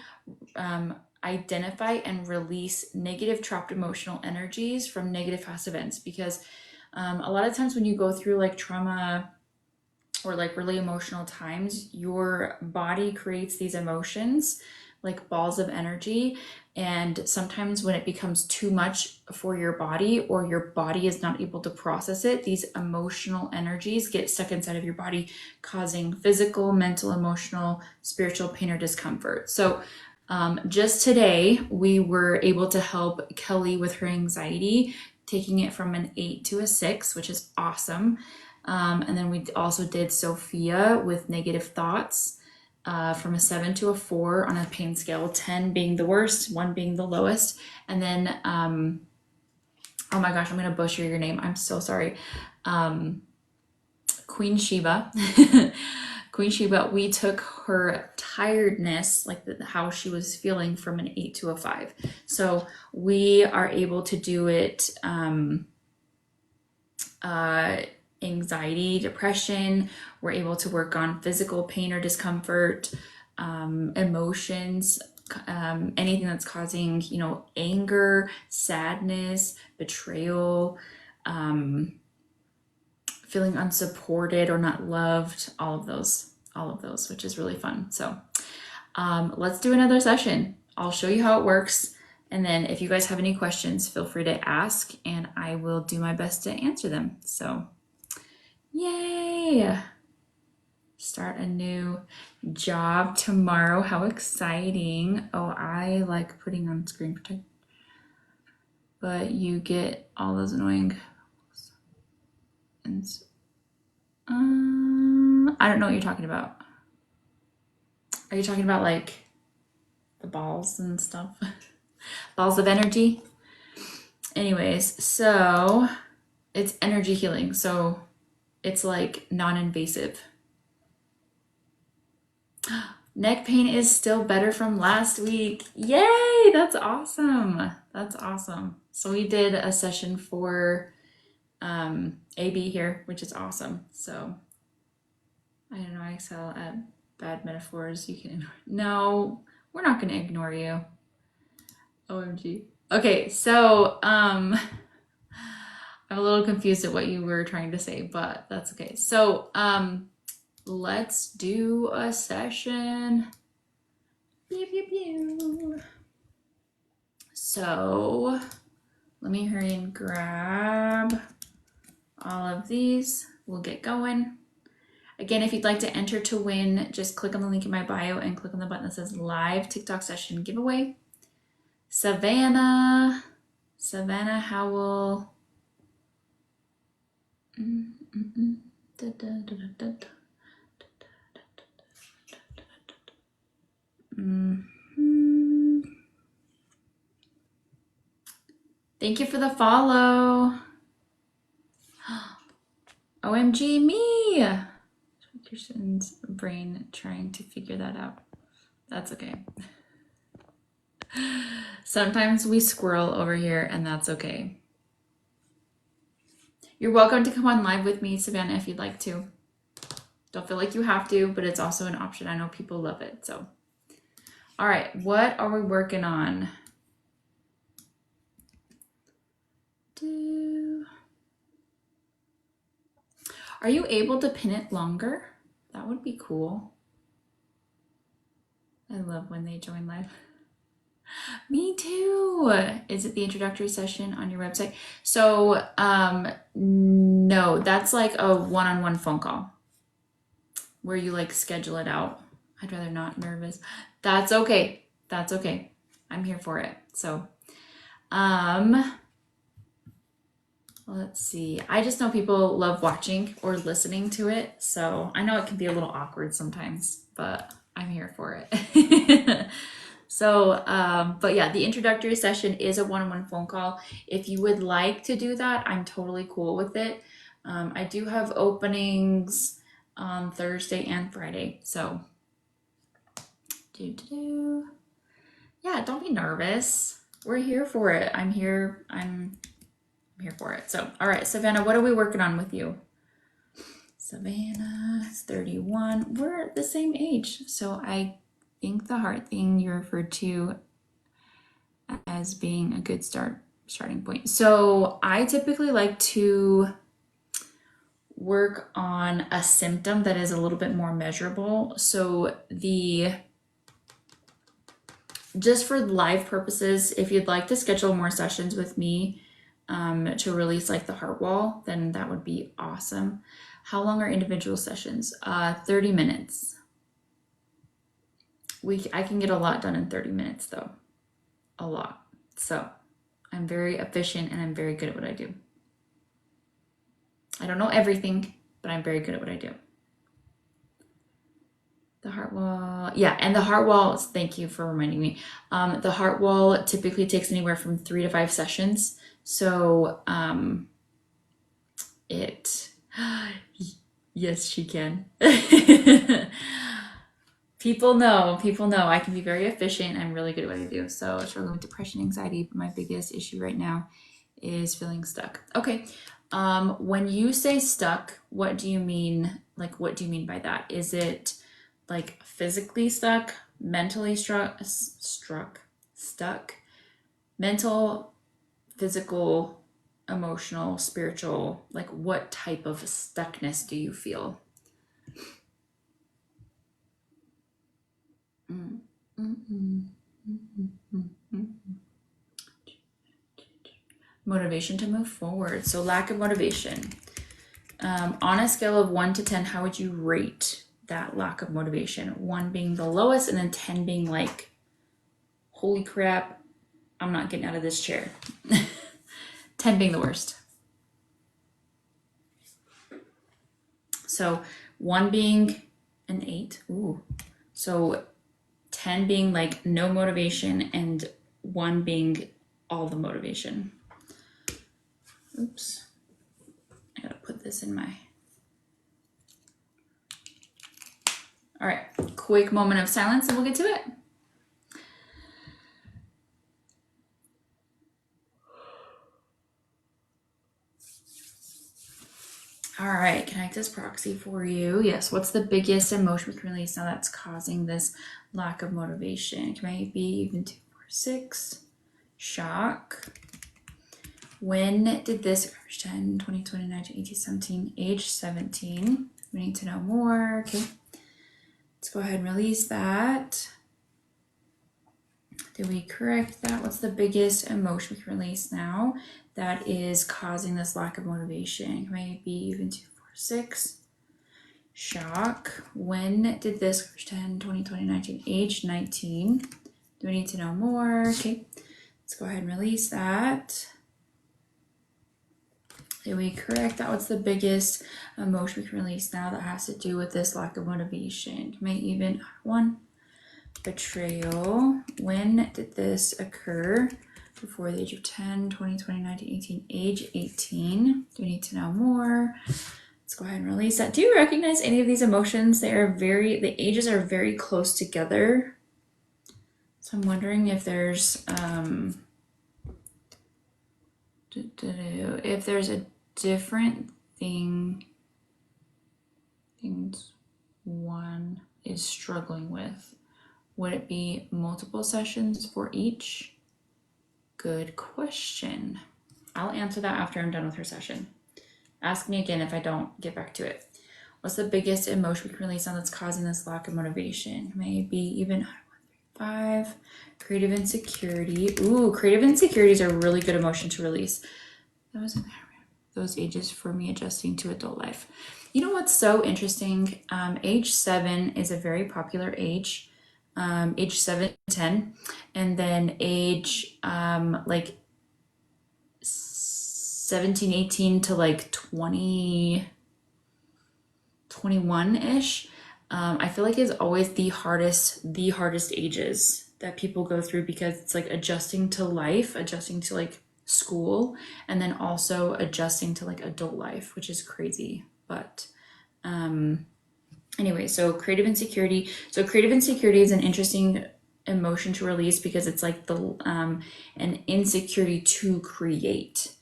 identify and release negative trapped emotional energies from negative past events, because a lot of times when you go through like trauma or like really emotional times, your body creates these emotions like balls of energy, and sometimes when it becomes too much for your body or your body is not able to process it, these emotional energies get stuck inside of your body, causing physical, mental, emotional, spiritual pain or discomfort. So just today, we were able to help Kelly with her anxiety, taking it from an 8 to a 6, which is awesome. And then we also did Sophia with negative thoughts from a 7 to a 4 on a pain scale, 10 being the worst, 1 being the lowest. And then, oh my gosh, I'm going to butcher your name. I'm so sorry. Queen Sheba. Queen Sheba, we took her tiredness, like how she was feeling, from an 8 to a 5. So we are able to do it anxiety, depression. We're able to work on physical pain or discomfort, emotions, anything that's causing, anger, sadness, betrayal, feeling unsupported or not loved, all of those, which is really fun. So let's do another session. I'll show you how it works. And then if you guys have any questions, feel free to ask and I will do my best to answer them. So yay! Start a new job tomorrow. How exciting. Oh, I like putting on screen protect, but you get all those annoying. And I don't know what you're talking about. Are you talking about like the balls and stuff? Balls of energy? Anyways, so it's energy healing. So it's like non-invasive. Neck pain is still better from last week. Yay! That's awesome. That's awesome. So we did a session for AB here, which is awesome. So I don't know, I excel at bad metaphors. You can ignore. No, we're not going to ignore you. OMG. Okay, so I'm a little confused at what you were trying to say, but that's okay. So let's do a session. Pew, pew, pew. So let me hurry and grab all of these. We'll get going. Again, if you'd like to enter to win, just click on the link in my bio and click on the button that says live TikTok session giveaway. Savannah Howell. Thank you for the follow. OMG me. Kirsten's brain trying to figure that out. That's okay. Sometimes we squirrel over here and that's okay. You're welcome to come on live with me, Savannah, if you'd like to. Don't feel like you have to, but it's also an option. I know people love it. So, all right, what are we working on? Are you able to pin it longer? That would be cool. I love when they join live. Me too. Is it the introductory session on your website? So, no, that's like a one-on-one phone call where you like schedule it out. I'd rather not. Nervous. That's okay. That's okay. I'm here for it. So, let's see. I just know people love watching or listening to it. So I know it can be a little awkward sometimes, but I'm here for it. So, but yeah, the introductory session is a one-on-one phone call. If you would like to do that, I'm totally cool with it. I do have openings on Thursday and Friday. So, yeah, don't be nervous. We're here for it. I'm here for it. So, all right, Savannah, what are we working on with you? Savannah is 31. We're the same age. So I think the heart thing you referred to as being a good starting point. So I typically like to work on a symptom that is a little bit more measurable. So just for live purposes, if you'd like to schedule more sessions with me to release like the heart wall, then that would be awesome. How long are individual sessions? 30 minutes. I can get a lot done in 30 minutes though. A lot. So I'm very efficient and I'm very good at what I do. I don't know everything, but I'm very good at what I do. The heart wall, yeah, and the heart wall, thank you for reminding me. The heart wall typically takes anywhere from 3 to 5 sessions. So yes, she can. People know I can be very efficient. I'm really good at what I do. So I'm struggling with depression, anxiety, but my biggest issue right now is feeling stuck. Okay. When you say stuck, what do you mean? Like, what do you mean by that? Is it like physically stuck, mentally stuck, mental, physical, emotional, spiritual, like what type of stuckness do you feel? Motivation to move forward. So lack of motivation. On a scale of 1 to 10, how would you rate that lack of motivation? 1 being the lowest and then 10 being like, holy crap, I'm not getting out of this chair. 10 being the worst. So 1 being an 8. Ooh. So 10 being like no motivation and 1 being all the motivation. Oops. I gotta put this in my... All right, quick moment of silence and we'll get to it. All right, connect this proxy for you. Yes, what's the biggest emotion we can release now that's causing this lack of motivation? It may be even 2, 4, 6. Shock. When did this, 10, 20, 20, 19, 18, 17, age 17? We need to know more. Okay, let's go ahead and release that. Did we correct that? What's the biggest emotion we can release now that is causing this lack of motivation? Maybe even 2, 4, 6. Shock. When did this, 10, 20, 20, 19, age 19? Do we need to know more? Okay, let's go ahead and release that. Did we correct that? What's the biggest emotion we can release now that has to do with this lack of motivation? May even 1. Betrayal. When did this occur? Before the age of 10, 20, 20, 19, 18, age 18. Do we need to know more? Let's go ahead and release that. Do you recognize any of these emotions? The ages are very close together. So I'm wondering if there's if there's a different things one is struggling with. Would it be multiple sessions for each? Good question. I'll answer that after I'm done with her session. Ask me again if I don't get back to it. What's the biggest emotion we can release on that's causing this lack of motivation? Maybe even 1, 3, 5. Creative insecurity. Ooh, creative insecurity is a really good emotion to release. That was in there. Those ages for me adjusting to adult life. You know what's so interesting? Age 7 is a very popular age. Age 7 to 10, and then age like 17, 18 to like 20, 21-ish. I feel like is always the hardest ages that people go through because it's like adjusting to life, adjusting to like school, and then also adjusting to like adult life, which is crazy. But anyway, so creative insecurity. So creative insecurity is an interesting emotion to release because it's like the an insecurity to create.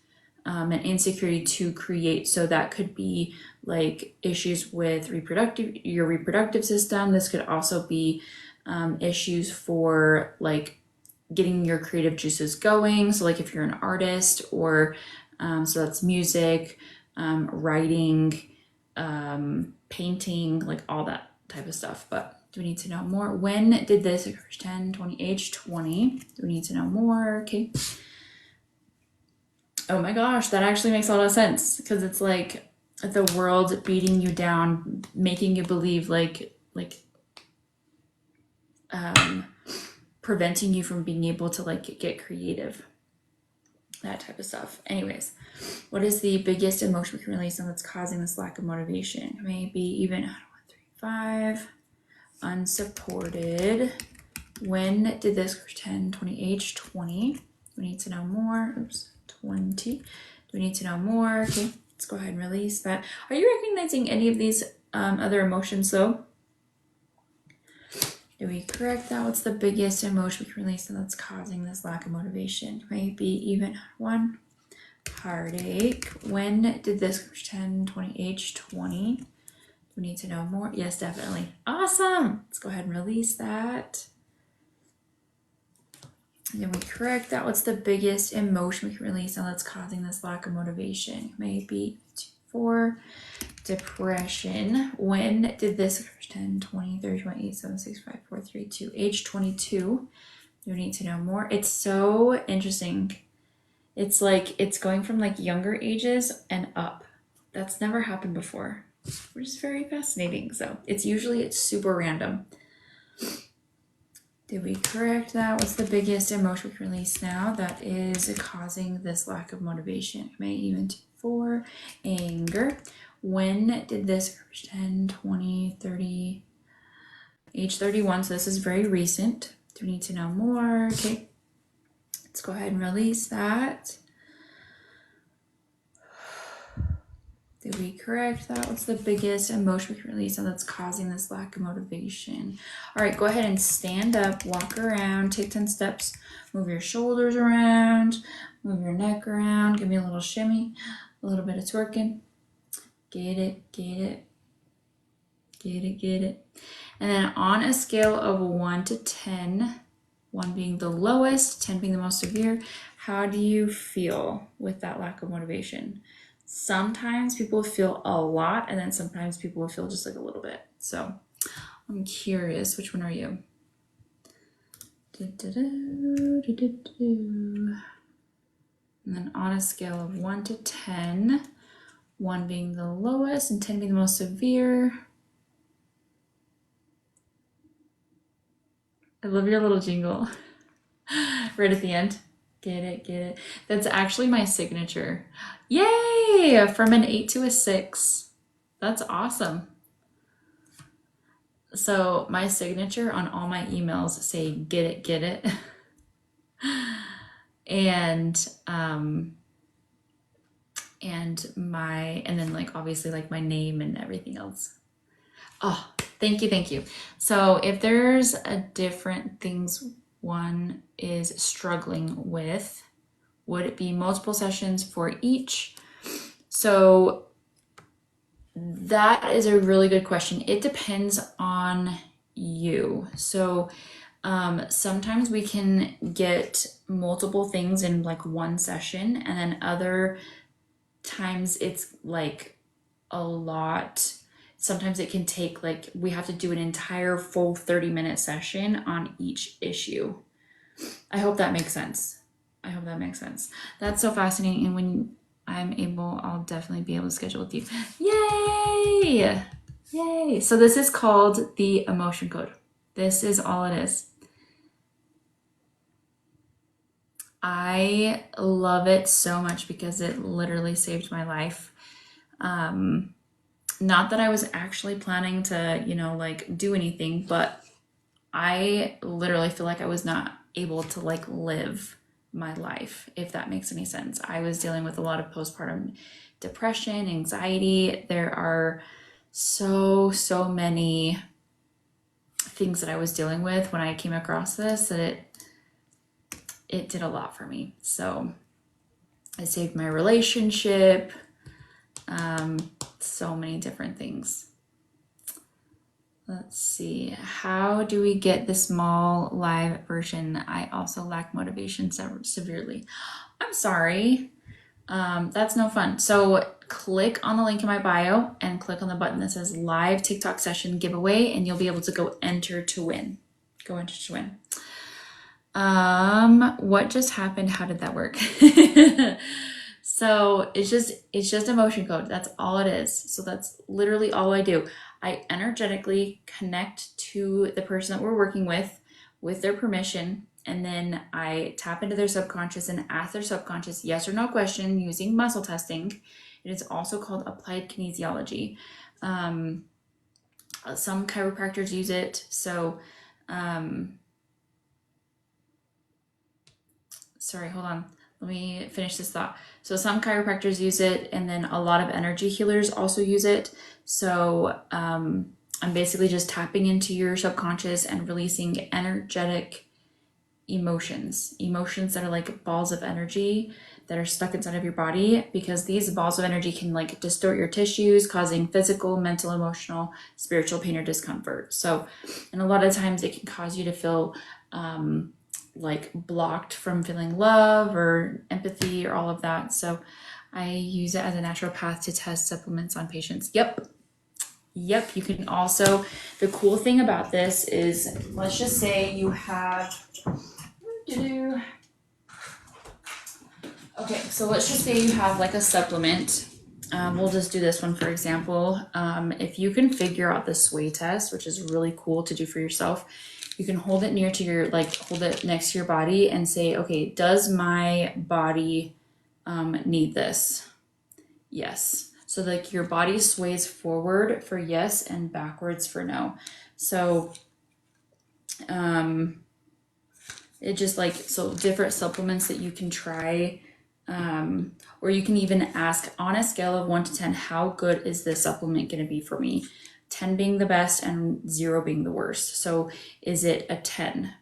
So that could be like issues with your reproductive system. This could also be issues for like getting your creative juices going. So like if you're an artist or so that's music, writing, painting, like all that type of stuff. But do we need to know more? When did this occur? 10, 20, age 20. Do we need to know more? Okay. Oh my gosh, that actually makes a lot of sense because it's like the world beating you down, making you believe like preventing you from being able to like get creative, that type of stuff. Anyways, what is the biggest emotion we can release and that's causing this lack of motivation? Maybe even 1, 3, 5. Unsupported. When did this 10, 20, age 20? We need to know more. Oops, 20. Do we need to know more? Okay, let's go ahead and release that. Are you recognizing any of these other emotions though? Do we correct that? What's the biggest emotion we can release and that's causing this lack of motivation? Maybe even 1. Heartache. When did this 10, 20, age 20? Do we need to know more? Yes, definitely. Awesome. Let's go ahead and release that. Then we correct that. What's the biggest emotion we can release now that's causing this lack of motivation? Maybe 4. Depression. When did this 10, 20, 30, 28, 7, 6, 5, 4, 3, 2, age 22? You need to know more. It's so interesting. It's like it's going from like younger ages and up. That's never happened before, which is very fascinating. So it's super random. Did we correct that? What's the biggest emotion we can release now that is causing this lack of motivation? May even 4. Anger. When did this 10, 20, 30, age 31? So this is very recent. Do we need to know more? Okay. Let's go ahead and release that. Did we correct that? What's the biggest emotion we can release that's causing this lack of motivation? All right, go ahead and stand up, walk around, take 10 steps, move your shoulders around, move your neck around, give me a little shimmy, a little bit of twerking. Get it, get it, get it, get it. And then on a scale of 1 to 10, 1 being the lowest, 10 being the most severe, how do you feel with that lack of motivation? Sometimes people feel a lot, and then sometimes people will feel just like a little bit. So I'm curious, which one are you? And then on a scale of 1 to 10, 1 being the lowest and 10 being the most severe. I love your little jingle right at the end. Get it, get it. That's actually my signature. Yay! From an 8 to a 6. That's awesome. So my signature on all my emails say get it, get it. and then like obviously like my name and everything else. Oh, thank you, thank you. So if there's a different things one is struggling with, would it be multiple sessions for each? So that is a really good question. It depends on you. So sometimes we can get multiple things in like one session, and then other times it's like a lot. Sometimes it can take like we have to do an entire full 30-minute session on each issue. I hope that makes sense. I hope that makes sense. That's so fascinating. And when I'm able, I'll definitely be able to schedule with you. Yay! Yay! So this is called the emotion code. This is all it is. I love it so much because it literally saved my life. Not that I was actually planning to, like do anything, but I literally feel like I was not able to like live my life, if that makes any sense. I was dealing with a lot of postpartum depression, anxiety. There are so many things that I was dealing with when I came across this that it did a lot for me. So it saved my relationship, so many different things. Let's see. How do we get the small live version? I also lack motivation severely. I'm sorry. That's no fun. So click on the link in my bio and click on the button that says live TikTok session giveaway, and you'll be able to go enter to win. Go enter to win. What just happened? How did that work? So it's just emotion code. That's all it is. So that's literally all I do. I energetically connect to the person that we're working with their permission, and then I tap into their subconscious and ask their subconscious yes or no question using muscle testing. It is also called applied kinesiology. Some chiropractors use it. So, sorry, hold on. Let me finish this thought. So some chiropractors use it, and then a lot of energy healers also use it. So I'm basically just tapping into your subconscious and releasing energetic emotions that are like balls of energy that are stuck inside of your body, because these balls of energy can like distort your tissues, causing physical, mental, emotional, spiritual pain or discomfort. So, and a lot of times it can cause you to feel like blocked from feeling love or empathy or all of that. So I use it as a natural path to test supplements on patients. Yep. You can also, the cool thing about this is, let's just say you have, okay, so let's just say you have like a supplement. We'll just do this one for example. If you can figure out the sway test, which is really cool to do for yourself, you can hold it near to your, like hold it next to your body and say, okay, does my body need this? Yes. So like your body sways forward for yes and backwards for no. So it just like, so different supplements that you can try, or you can even ask on a scale of 1 to 10, how good is this supplement going to be for me? 10 being the best and 0 being the worst. So is it a 10?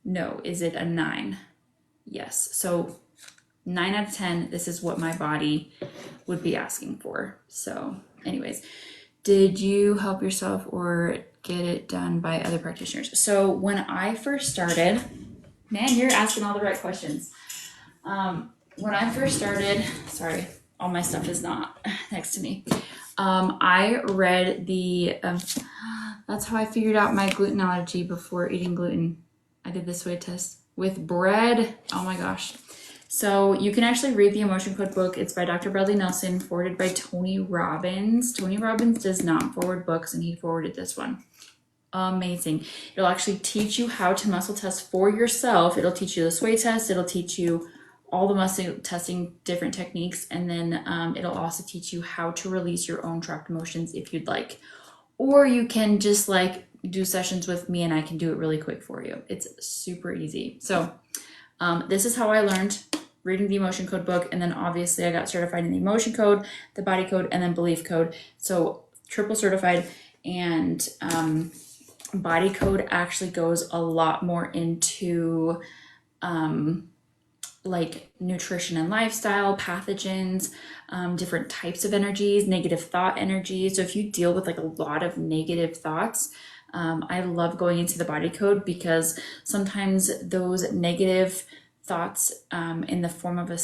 No. Is it a 9? Yes. So 9 out of 10, this is what my body would be asking for. So anyways, did you help yourself or get it done by other practitioners? So when I first started, man, you're asking all the right questions. When I first started, sorry, all my stuff is not next to me. I read that's how I figured out my gluten allergy before eating gluten. I did this weight test with bread. Oh my gosh. So you can actually read the Emotion Code book. It's by Dr. Bradley Nelson, forwarded by Tony Robbins. Tony Robbins does not forward books, and he forwarded this one. Amazing. It'll actually teach you how to muscle test for yourself. It'll teach you the sway test. It'll teach you all the muscle testing different techniques. And then it'll also teach you how to release your own trapped emotions if you'd like. Or you can just like do sessions with me and I can do it really quick for you. It's super easy. So this is how I learned, reading the Emotion Code book. And then obviously I got certified in the Emotion Code, the Body Code, and then Belief Code. So triple certified. And Body Code actually goes a lot more into like nutrition and lifestyle, pathogens, different types of energies, negative thought energies. So if you deal with like a lot of negative thoughts, I love going into the Body Code because sometimes those negative thoughts in the form of a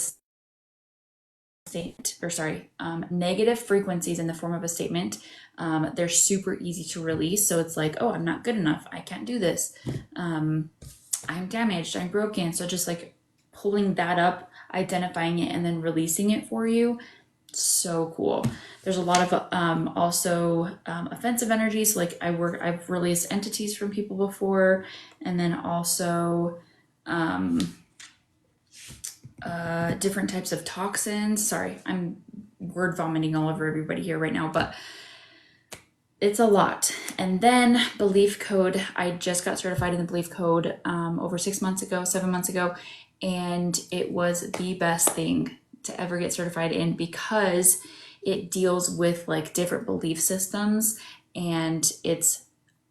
statement, or sorry, negative frequencies in the form of a statement, they're super easy to release. So it's like, oh, I'm not good enough. I can't do this. I'm damaged. I'm broken. So just like pulling that up, identifying it, and then releasing it for you. So cool. There's a lot of also offensive energies. So like I've released entities from people before, and then also different types of toxins. Sorry, I'm word vomiting all over everybody here right now, but it's a lot. And then Belief Code, I just got certified in the Belief Code over 7 months ago, and it was the best thing to ever get certified in because it deals with like different belief systems, and it's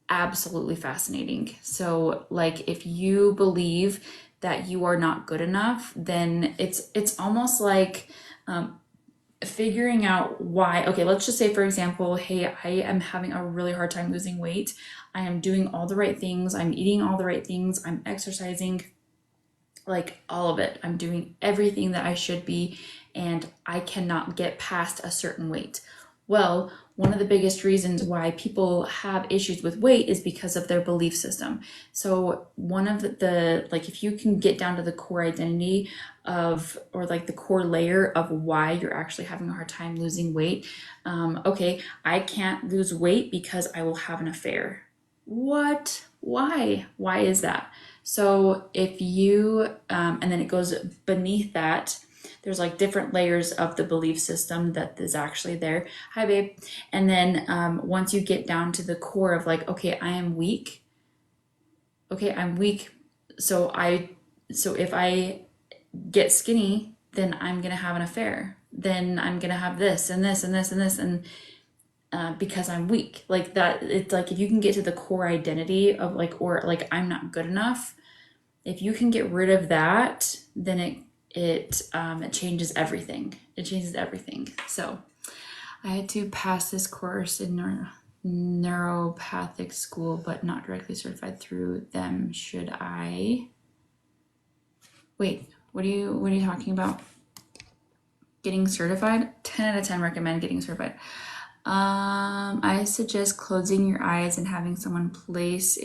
absolutely fascinating. So like if you believe that you are not good enough, then it's almost like figuring out why. Okay, let's just say for example, hey, I am having a really hard time losing weight. I am doing all the right things. I'm eating all the right things. I'm exercising, like all of it. I'm doing everything that I should be, and I cannot get past a certain weight. Well, one of the biggest reasons why people have issues with weight is because of their belief system. So one of the like, if you can get down to the core identity of, or like the core layer of why you're actually having a hard time losing weight. Okay, I can't lose weight because I will have an affair. What? Why? Why is that? So if you, and then it goes beneath that, there's like different layers of the belief system that is actually there. Hi, babe. And then once you get down to the core of like, okay, I am weak. Okay, I'm weak. So if I get skinny, then I'm going to have an affair. Then I'm going to have this and this and this and this. And because I'm weak, like that, it's like if you can get to the core identity of like, or like I'm not good enough, if you can get rid of that, then it changes everything. It changes everything. So I had to pass this course in neuropathic school, but not directly certified through them. Should I? Wait, what are you talking about? Getting certified? 10 out of 10 recommend getting certified. I suggest closing your eyes and having someone place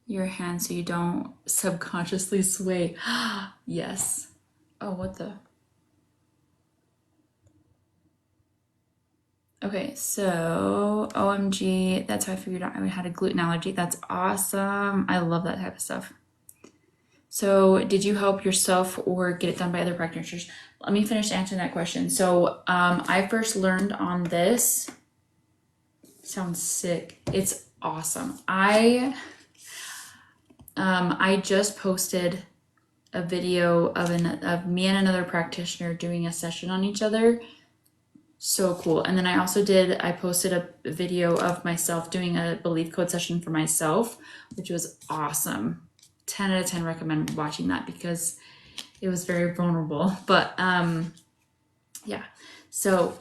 your hand so you don't subconsciously sway. Yes. Oh, what the? Okay, so OMG, that's how I figured out I had a gluten allergy. That's awesome. I love that type of stuff. So did you help yourself or get it done by other practitioners? Let me finish answering that question. So I first learned on this. Sounds sick. It's awesome. I just posted a video of me and another practitioner doing a session on each other. So cool. And then I posted a video of myself doing a belief code session for myself, which was awesome. 10 out of 10 recommend watching that because it was very vulnerable. But yeah, so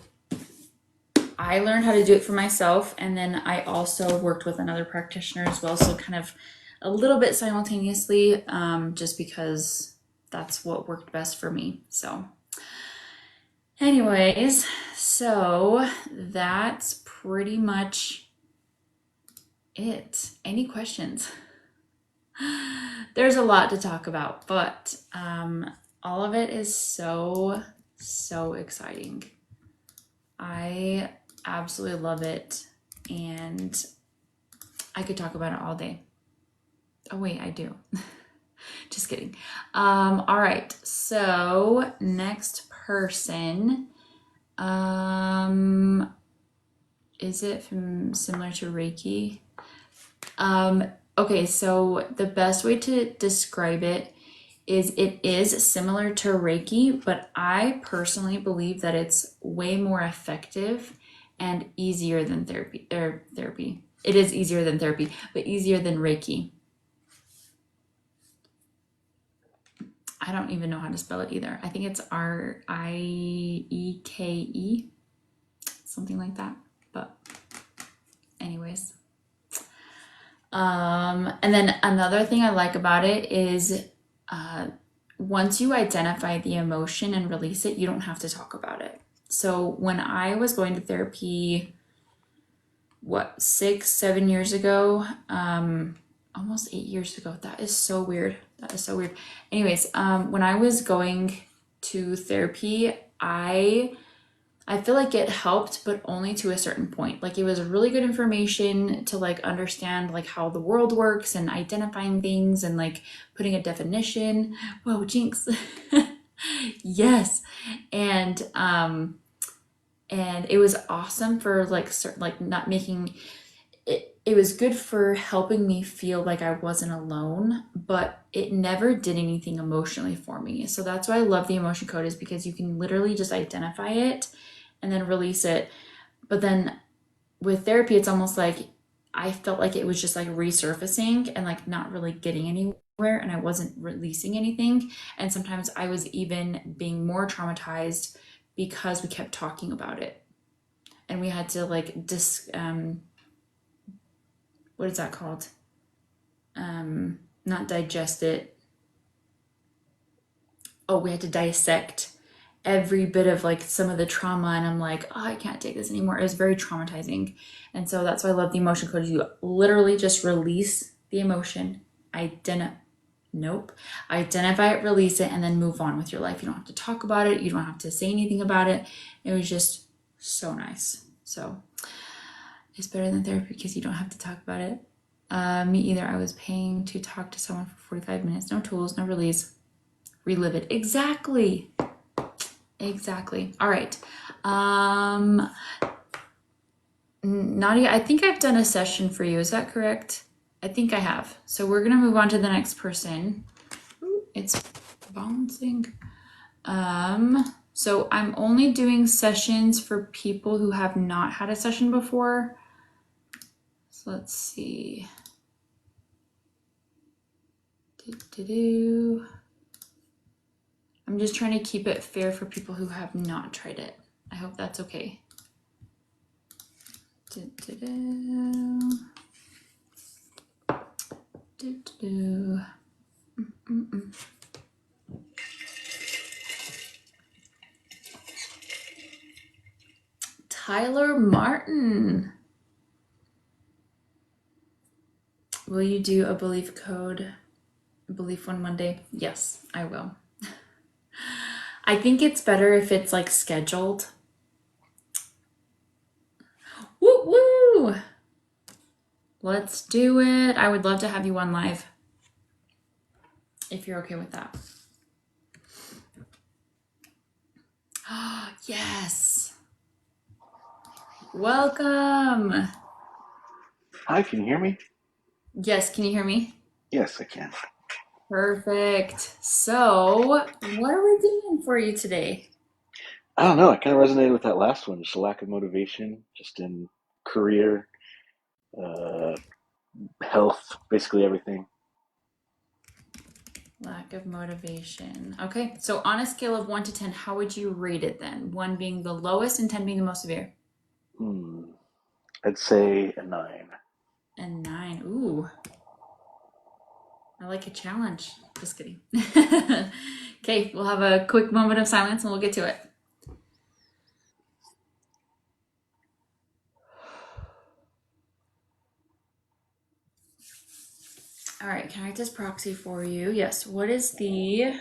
I learned how to do it for myself, and then I also worked with another practitioner as well, so kind of a little bit simultaneously, just because that's what worked best for me. So anyways, so that's pretty much it. Any questions? There's a lot to talk about, but all of it is so exciting. I absolutely love it, and I could talk about it all day. Oh wait, I do. Just kidding. All right, so next person, is it similar to Reiki? Okay, so the best way to describe it is similar to Reiki, but I personally believe that it's way more effective and easier than therapy. It is easier than therapy, but easier than Reiki. I don't even know how to spell it either. I think it's Rieke, something like that. But anyways. And then another thing I like about it is once you identify the emotion and release it, you don't have to talk about it. So when I was going to therapy, 6-7 years ago, almost 8 years ago. That is so weird. Anyways, when I was going to therapy, I feel like it helped, but only to a certain point. Like, it was really good information to like understand like how the world works and identifying things and like putting a definition. Whoa, jinx. Yes. And it was awesome for like not making it. It was good for helping me feel like I wasn't alone, but it never did anything emotionally for me. So that's why I love the emotion code, is because you can literally just identify it and then release it. But then with therapy, it's almost like I felt like it was just like resurfacing and like not really getting anywhere, and I wasn't releasing anything. And sometimes I was even being more traumatized because we kept talking about it, and we had to like what is that called? Not digest it. Oh, we had to dissect every bit of like some of the trauma, and I'm like, oh, I can't take this anymore. It was very traumatizing. And so that's why I love the emotion code. You literally just release the emotion, identify it, release it, and then move on with your life. You don't have to talk about it. You don't have to say anything about it. It was just so nice. So it's better than therapy because you don't have to talk about it. Me either. I was paying to talk to someone for 45 minutes. No tools, no release. Relive it. Exactly. All right. Nadia, I think I've done a session for you. Is that correct? I think I have. So we're going to move on to the next person. Ooh, it's bouncing. So I'm only doing sessions for people who have not had a session before. So let's see. I'm just trying to keep it fair for people who have not tried it. I hope that's okay. Tyler Martin. Will you do a belief code, belief one Monday? Yes, I will. I think it's better if it's like scheduled. Woo woo! Let's do it. I would love to have you on live if you're okay with that. Yes. Welcome. Hi, can you hear me? Yes, can you hear me? Yes, I can. Perfect. So, what are we doing for you today? I don't know. I kind of resonated with that last one. Just a lack of motivation, just in career, uh, health, basically everything. Lack of motivation. Okay, so on a scale of 1 to 10, how would you rate it then? 1 being the lowest and 10 being the most severe. I'd say a 9. And 9. Ooh. I like a challenge. Just kidding. Okay, we'll have a quick moment of silence and we'll get to it. All right, can I just proxy for you? Yes. What is the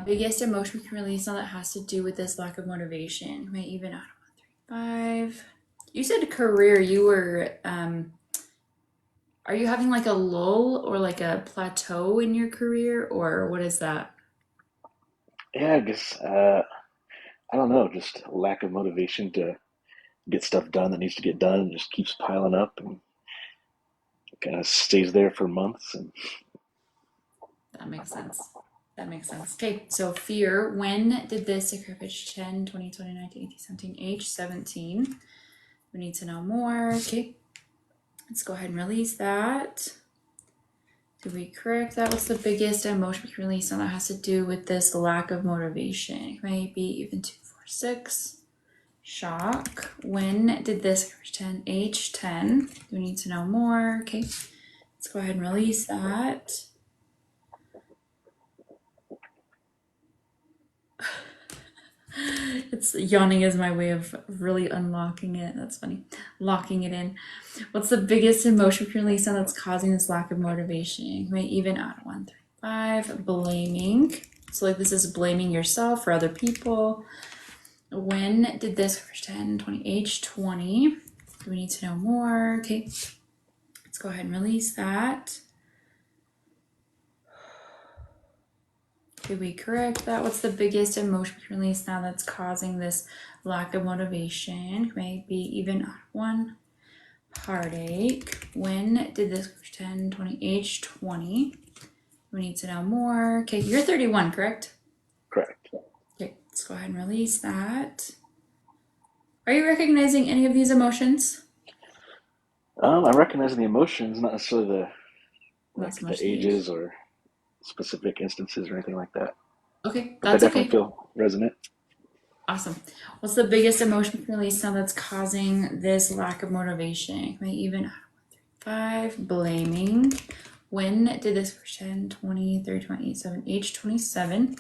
biggest emotion we can release now that has to do with this lack of motivation? May even out of 1, 3, 5. You said career. You were are you having like a lull or like a plateau in your career, or what is that? Yeah, I guess, I don't know, just a lack of motivation to get stuff done that needs to get done and just keeps piling up and kind of stays there for months. And That makes sense. That makes sense. Okay, so fear. When did this occur? Page 10, 20, 20, 19, 18, 17, age 17. We need to know more. Okay, let's go ahead and release that. Did we correct that? What's the biggest emotion we can release? And that has to do with this lack of motivation. Maybe even 2, 4, 6. Shock. When did this occur? 10, age 10. We need to know more. Okay, let's go ahead and release that. It's yawning is my way of really unlocking it. That's funny. Locking it in. What's the biggest emotion we can release now that's causing this lack of motivation? You may even add 1, 3, 5. Blaming. So like this is blaming yourself or other people. When did this occur? 10, 20, age 20. Do we need to know more? Okay. Let's go ahead and release that. Did we correct that? What's the biggest emotion we can release now that's causing this lack of motivation? Maybe even 1. Heartache. When did this 10, 20, age 20? We need to know more. Okay, you're 31, correct? correct. Okay, let's go ahead and release that. Are you recognizing any of these emotions? I'm recognizing the emotions, not necessarily Not so the much the age. ages or specific instances or anything like that. Okay, But they that's definitely okay. feel resonant. Awesome. What's the biggest emotion we can release now that's causing this lack of motivation? Maybe even 5. Blaming. When did this 10, 20, 30, 27, age 27?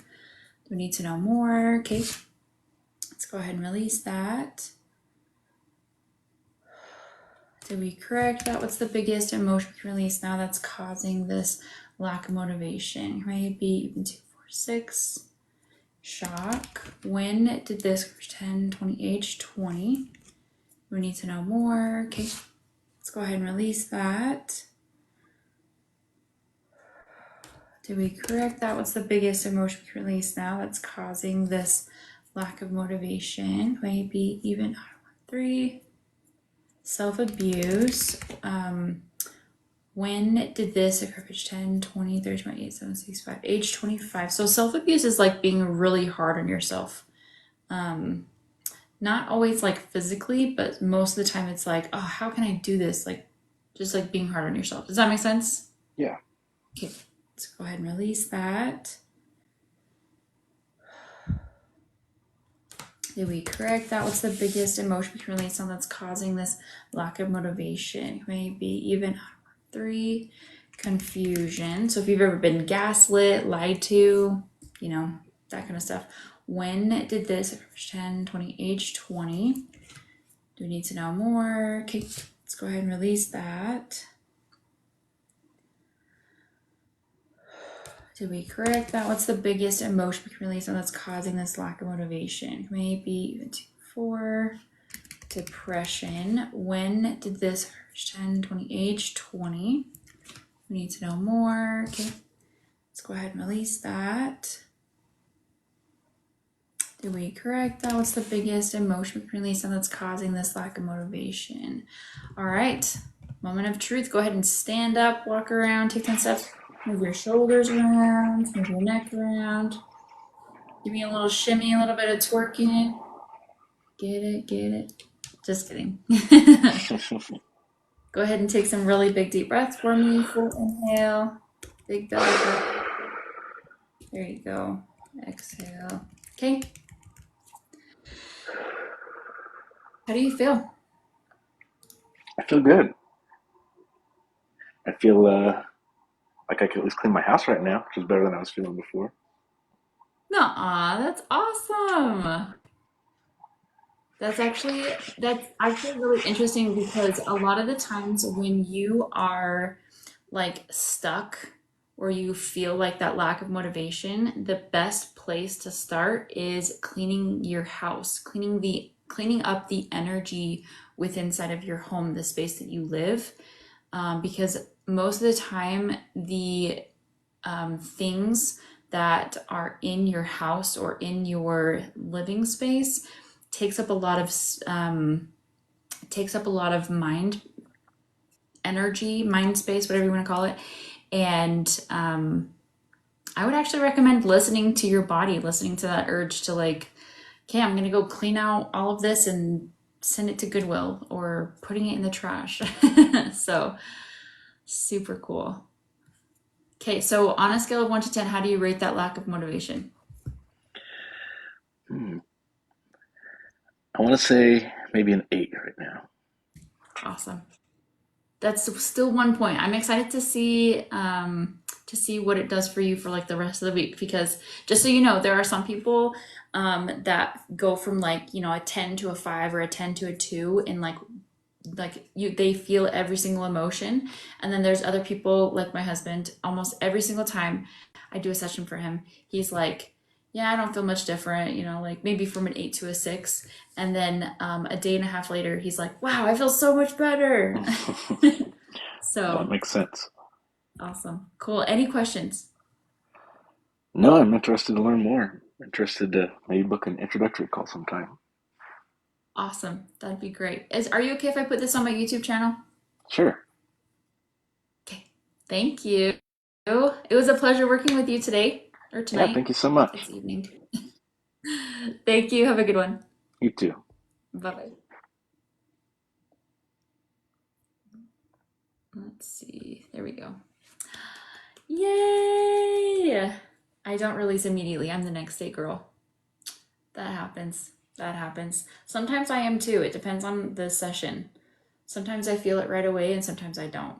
We need to know more. Okay, let's go ahead and release that. Did we correct that? What's the biggest emotion we can release now that's causing this lack of motivation? Maybe even 2, 4, 6. Shock. When did this 10, 20, age 20? We need to know more. Okay, let's go ahead and release that. Did we correct that? What's the biggest emotion we can release now that's causing this lack of motivation? Maybe even 3. Self-abuse. When did this occur? Page 10, 20, 30, 28, 7, 6, 5, age 25. So self-abuse is like being really hard on yourself. Not always like physically, but most of the time it's like, oh, how can I do this? Like just like being hard on yourself. Does that make sense? Yeah. Okay, let's go ahead and release that. Did we correct that? What's the biggest emotion we can release on that's causing this lack of motivation? Maybe even 3. confusion. So if you've ever been gaslit, lied to, that kind of stuff. When did this, 10, 20, age 20? Do we need to know more? Okay, let's go ahead and release that. Did we correct that? What's the biggest emotion we can release and that's causing this lack of motivation? Maybe even 4. Depression. When did this 10, 20, age 20? We need to know more. Okay, let's go ahead and release that. Did we correct that? What's the biggest emotion we can release and that's causing this lack of motivation? All right, moment of truth. Go ahead and stand up, walk around, take 10 steps. Move your shoulders around, move your neck around. Give me a little shimmy, a little bit of twerking. Get it. Just kidding. Go ahead and take some really big deep breaths for me. Full inhale, big belly breath. There you go. Exhale. Okay. How do you feel? I feel good. I feel like I could at least clean my house right now, which is better than I was feeling before. Nuh-uh, that's awesome. That's actually really interesting because a lot of the times when you are like stuck or you feel like that lack of motivation, the best place to start is cleaning your house, cleaning up the energy within inside of your home, the space that you live. Because most of the time the things that are in your house or in your living space takes up a lot of mind energy, mind space, whatever you want to call it. And I would actually recommend listening to your body, listening to that urge to like, okay, I'm gonna go clean out all of this and send it to Goodwill or putting it in the trash. So super cool. Okay, so on a scale of 1 to 10, how do you rate that lack of motivation? I want to say maybe an 8 right now. Awesome. That's still 1 point. I'm excited to see what it does for you for like the rest of the week, because just so you know, there are some people that go from like, a 10 to a 5 or a 10 to a 2 and like they feel every single emotion. And then there's other people like my husband, almost every single time I do a session for him, he's like, yeah, I don't feel much different, like maybe from an 8 to a 6. And then a day and a half later, he's like, wow, I feel so much better. That So makes sense. awesome. Cool. Any questions? No, I'm interested to learn more. I'm interested to maybe book an introductory call sometime. Awesome. That'd be great. Are you okay if I put this on my YouTube channel? Sure. Okay. Thank you. It was a pleasure working with you today or Yeah, tonight. thank you so much. It's evening. Thank you. Have a good one. You too. Bye-bye. Let's see. There we go. Yay! I don't release immediately. I'm the next day girl. That happens. That happens. Sometimes I am too. It depends on the session. Sometimes I feel it right away and sometimes I don't.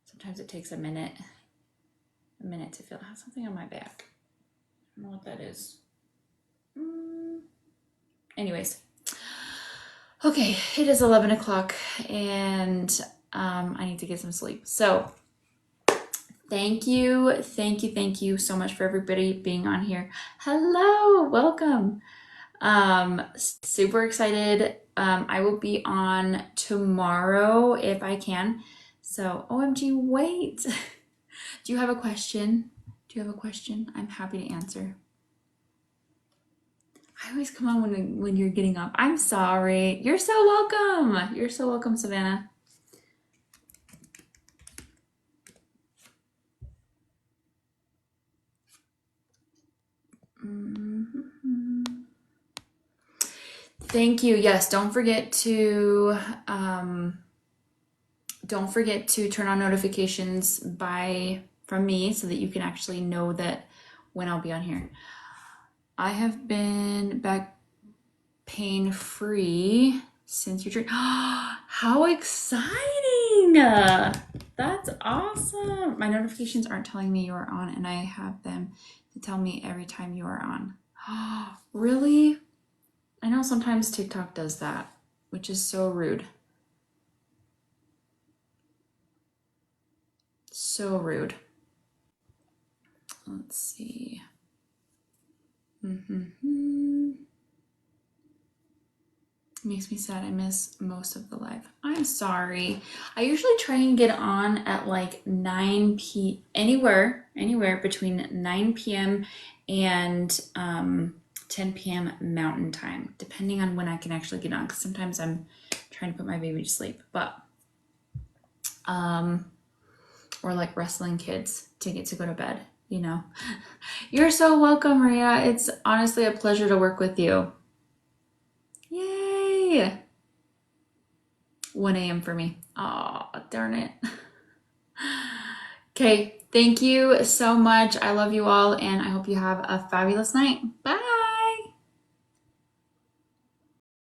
Sometimes it takes a minute to feel. I have something on my back. I don't know what that is. Anyways. Okay, it is 11 o'clock and I need to get some sleep. So thank you so much for everybody being on here. Hello, welcome. Super excited. I will be on tomorrow if I can. So, OMG, wait. Do you have a question? I'm happy to answer. I always come on when you're getting up. I'm sorry. You're so welcome. You're so welcome, Savannah. Thank you. Yes, don't forget to turn on notifications from me so that you can actually know that when I'll be on here. I have been back pain free since your treatment. How exciting! That's awesome. My notifications aren't telling me you're on, and I have them to tell me every time you are on. Really? I know sometimes TikTok does that, which is so rude. So rude. Let's see. Makes me sad. I miss most of the live. I'm sorry. I usually try and get on at like 9 p. Anywhere between 9 p.m. and 10 p.m. Mountain Time, depending on when I can actually get on. Because sometimes I'm trying to put my baby to sleep, but or like wrestling kids to get to go to bed. You know. You're so welcome, Maria. It's honestly a pleasure to work with you. Yay! 1 a.m. for me. Oh, darn it. Okay, thank you so much. I love you all, and I hope you have a fabulous night. Bye!